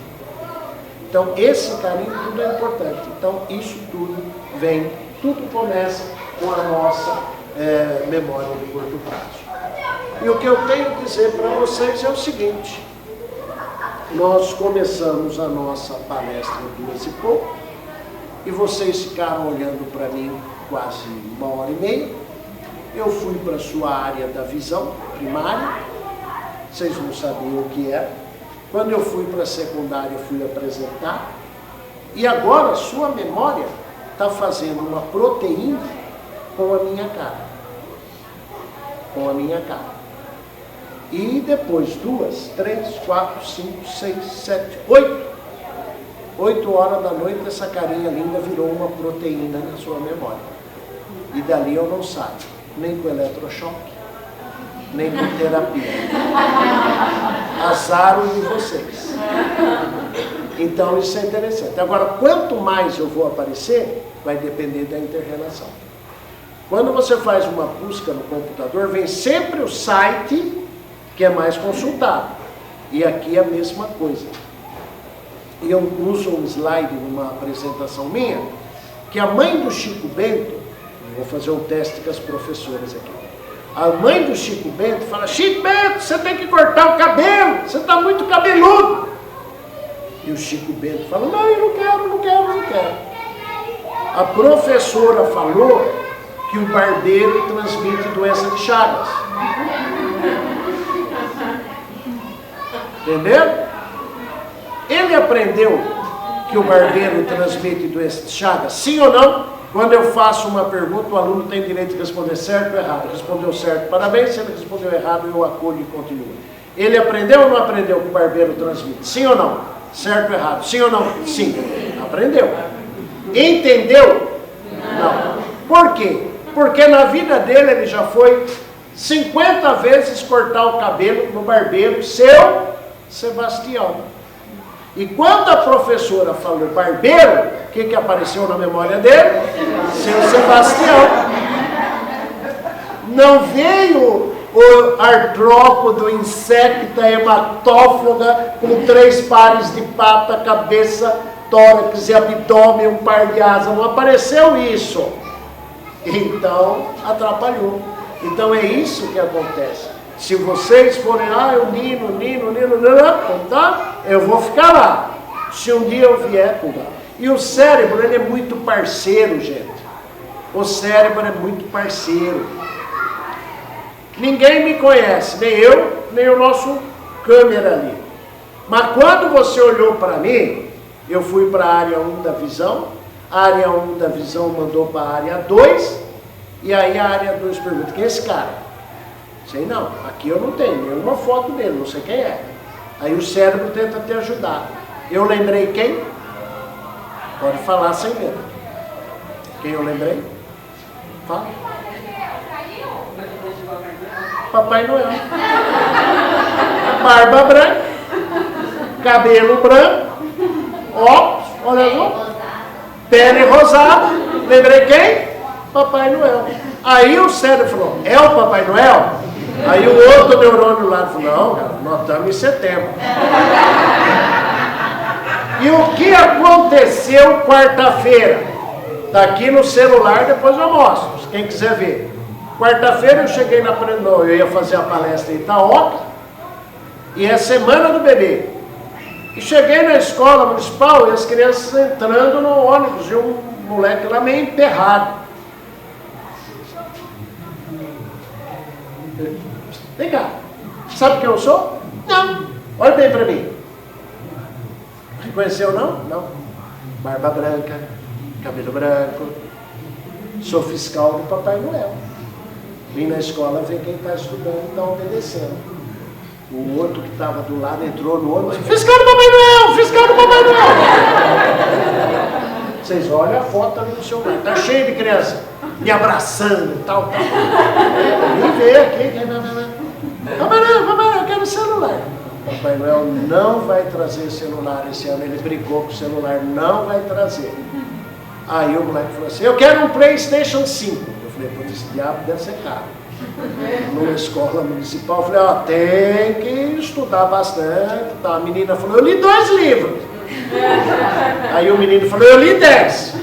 Então, esse carinho tudo é importante. Então, isso tudo vem, tudo começa com a nossa memória de curto prazo. E o que eu tenho a dizer para vocês é o seguinte: nós começamos a nossa palestra 2h pouco, e vocês ficaram olhando para mim quase 1h30. Eu fui para a sua área da visão primária, vocês não sabiam o que era. Quando eu fui para a secundária, fui apresentar, e agora a sua memória está fazendo uma proteína com a minha cara. Com a minha cara. E depois 2, 3, 4, 5, 6, 7, 8 horas da noite, essa carinha linda virou uma proteína na sua memória. E dali eu não saio, nem com eletrochoque, nem com terapia. Azar de vocês. Então isso é interessante. Agora, quanto mais eu vou aparecer, vai depender da inter-relação. Quando você faz uma busca no computador, vem sempre o site que é mais consultado. E aqui é a mesma coisa. E eu uso um slide numa apresentação minha, que a mãe do Chico Bento, vou fazer um teste com as professoras aqui. A mãe do Chico Bento fala: Chico Bento, você tem que cortar o cabelo, você está muito cabeludo. E o Chico Bento fala: não, eu não quero. A professora falou que o barbeiro transmite doença de Chagas. Entendeu? Ele aprendeu que o barbeiro transmite doença de Chagas? Sim ou não? Quando eu faço uma pergunta, o aluno tem direito de responder certo ou errado. Respondeu certo, parabéns. Se ele respondeu errado, eu acolho e continuo. Ele aprendeu ou não aprendeu que o barbeiro transmite? Sim ou não? Certo ou errado? Sim ou não? Sim. Aprendeu. Entendeu? Não. Por quê? Porque na vida dele ele já foi 50 vezes cortar o cabelo no barbeiro seu Sebastião. E quando a professora falou barbeiro, o que apareceu na memória dele? Seu Sebastião. Não veio o artrópodo, insecta, hematófaga, com 3 pares de pata, cabeça, tórax e abdômen, um par de asas. Não apareceu isso. Então, atrapalhou. Então é isso que acontece. Se vocês forem, o Nino, tá? Eu vou ficar lá. Se um dia eu vier, cuidar. E o cérebro, ele é muito parceiro, gente. O cérebro é muito parceiro. Ninguém me conhece, nem eu, nem o nosso câmera ali. Mas quando você olhou para mim, eu fui para a área 1 da visão, a área 1 da visão mandou para a área 2, e aí a área 2 pergunta: quem é esse cara? Sei não, aqui eu não tenho nenhuma foto dele, não sei quem é. Aí o cérebro tenta te ajudar. Eu lembrei quem? Pode falar sem medo. Quem eu lembrei? Fala. Papai Noel. Barba branca, cabelo branco, óculos, olha só, pele rosada. Lembrei quem? Papai Noel. Aí o cérebro falou: é o Papai Noel? Aí o outro neurônio lá falou: não, cara, nós estamos em setembro. E o que aconteceu quarta-feira? Está aqui no celular, depois eu mostro, quem quiser ver. Quarta-feira eu cheguei eu ia fazer a palestra em Itaoca, e é semana do bebê. E cheguei na escola municipal e as crianças entrando no ônibus, e um moleque lá meio emperrado. Vem cá, sabe quem eu sou? Não. Olha bem para mim. Reconheceu não? Não. Barba branca, cabelo branco. Sou fiscal do Papai Noel. Vim na escola ver quem está estudando e está obedecendo. O outro que estava do lado entrou no ônibus. Fiscal do Papai Noel! Fiscal do Papai Noel! Vocês olham a foto ali no seu pai. Está cheio de criança me abraçando e tal. Vem ver aqui. Papai Noel, eu quero celular. Papai Noel não vai trazer celular esse ano. Ele brigou com o celular, não vai trazer. Aí o moleque falou assim, eu quero um PlayStation 5. Eu falei, pô, esse diabo deve ser caro. Numa escola municipal, eu falei, ó, tem que estudar bastante. Tá. A menina falou, eu li 2 livros. Aí o menino falou, eu li 10.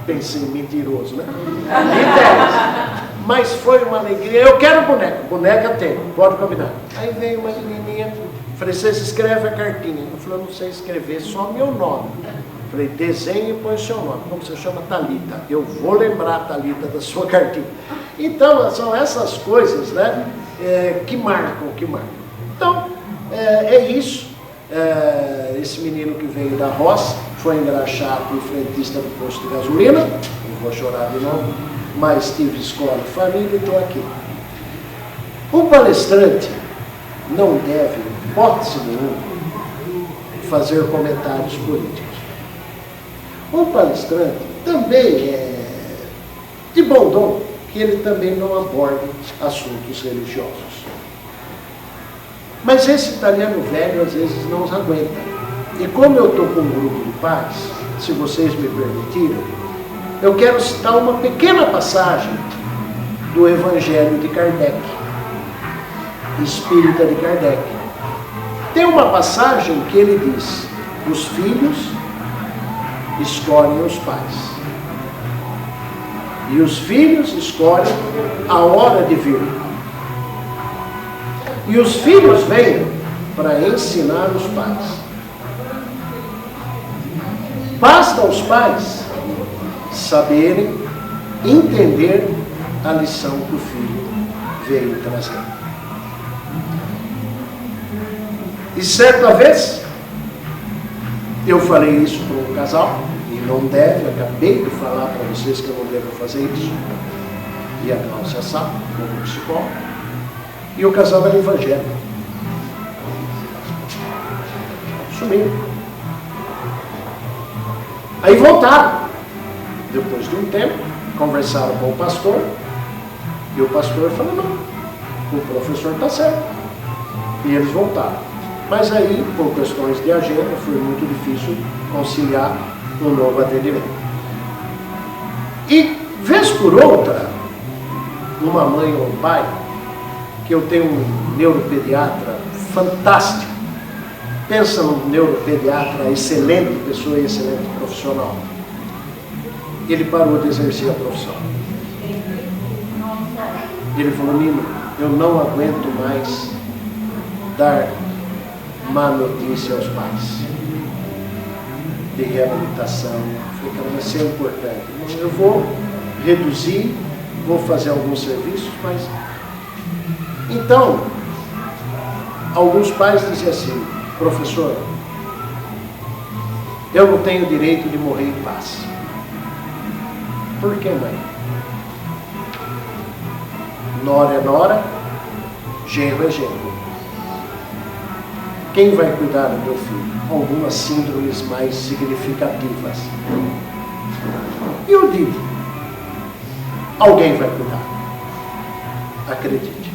Pensei, mentiroso, né? Li 10. Mas foi uma alegria. Eu quero boneca. Boneca tem, pode combinar. Aí veio uma menininha, falei, vocês escrevem a cartinha. Eu falei, eu não sei escrever, só meu nome. Falei, desenhe e põe o seu nome. Como você chama? Thalita. Eu vou lembrar, Thalita, da sua cartinha. Então, são essas coisas, né, que marcam. Então, é isso. Esse menino que veio da roça foi engraxado e frentista do posto de gasolina. Não vou chorar de novo. Mas tive escola e família e estou aqui. O palestrante não deve, em hipótese nenhuma, fazer comentários políticos. O palestrante também é de bom tom que ele também não aborde assuntos religiosos. Mas esse italiano velho às vezes não os aguenta. E como eu estou com um grupo de pais, se vocês me permitirem, eu quero citar uma pequena passagem do Evangelho de Kardec, Espírita de Kardec. Tem uma passagem que ele diz, os filhos escolhem os pais. E os filhos escolhem a hora de vir. E os filhos vêm para ensinar os pais. Basta aos pais saberem, entender a lição que o filho veio trazer. E certa vez, eu falei isso para um casal, e não deve, acabei de falar para vocês que eu não devo fazer isso, e a Cláudia sabe, como psicólogo, e o casal era evangélico. Sumiu. Aí voltaram. Depois de um tempo, conversaram com o pastor, e o pastor falou, não, o professor está certo. E eles voltaram. Mas aí, por questões de agenda, foi muito difícil conciliar um novo atendimento. E, vez por outra, uma mãe ou um pai, que eu tenho um neuropediatra fantástico, pensa num neuropediatra excelente pessoa e excelente profissional. Ele parou de exercer a profissão. Ele falou, Nino, eu não aguento mais dar má notícia aos pais de reabilitação. Eu falei, vai ser importante. Eu vou reduzir, vou fazer alguns serviços, mas... Então, alguns pais diziam assim, professor, eu não tenho direito de morrer em paz. Por que, mãe? Nora é nora, genro é genro. Quem vai cuidar do meu filho? Algumas síndromes mais significativas. E eu digo, alguém vai cuidar. Acredite.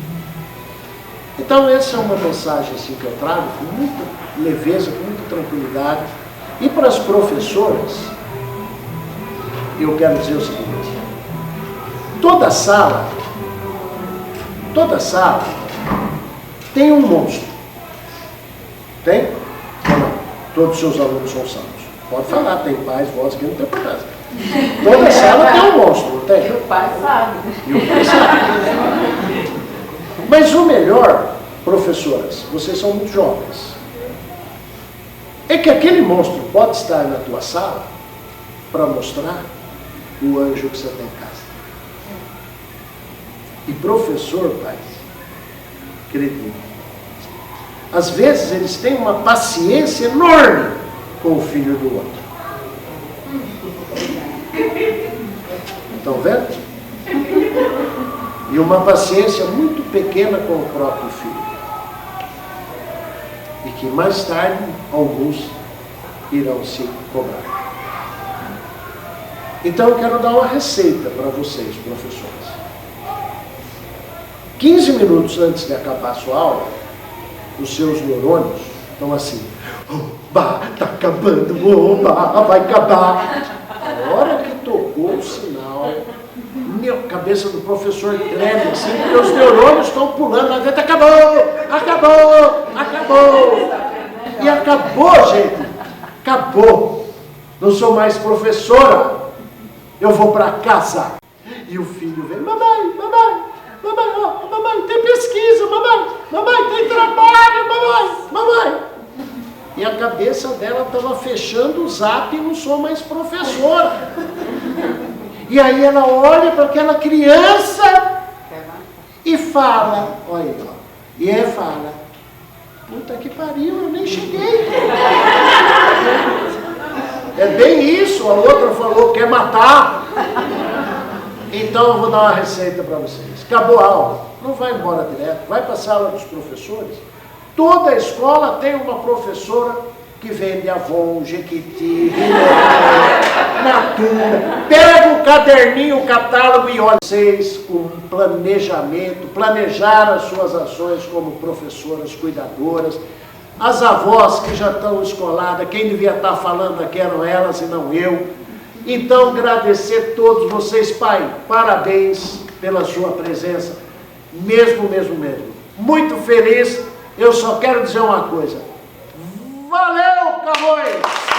Então essa é uma mensagem assim, que eu trago com muita leveza, com muita tranquilidade. E para as professoras, eu quero dizer o seguinte, toda sala tem um monstro. Tem? Ou não? Todos os seus alunos são salvos. Pode falar, tem pais, vós aqui, não tem importância. Toda sala tem um monstro, não tem? E o pai sabe. E o pai sabe. Mas o melhor, professoras, vocês são muito jovens, é que aquele monstro pode estar na tua sala para mostrar o anjo que você tem em casa. E professor, pais, acredito, às vezes eles têm uma paciência enorme com o filho do outro. Estão vendo? E uma paciência muito pequena com o próprio filho. E que mais tarde alguns irão se cobrar. Então eu quero dar uma receita para vocês, professores. 15 minutos antes de acabar a sua aula, os seus neurônios estão assim: oba, está acabando, oba, vai acabar. A hora que tocou o sinal, a cabeça do professor treme assim, porque os neurônios estão pulando lá dentro. Acabou. E acabou, gente. Acabou. Não sou mais professora. Eu vou para casa. E o filho vem: mamãe, tem pesquisa, mamãe, tem trabalho, mamãe. E a cabeça dela estava fechando o zap e não sou mais professora. E aí ela olha para aquela criança e fala, olha aí, ó. E ela fala: puta que pariu, eu nem cheguei. É bem isso, a outra falou que quer matar. Então eu vou dar uma receita para vocês. Acabou a aula, não vai embora direto, vai para a sala dos professores. Toda escola tem uma professora que vende Avon, Jequiti, Natura. Pega o caderninho, o catálogo e olha. Vocês, com planejamento, planejar as suas ações como professoras, cuidadoras. As avós que já estão escoladas, quem devia estar falando aqui eram elas e não eu. Então, agradecer a todos vocês, pai, parabéns pela sua presença, mesmo. Muito feliz. Eu só quero dizer uma coisa: valeu, Camões!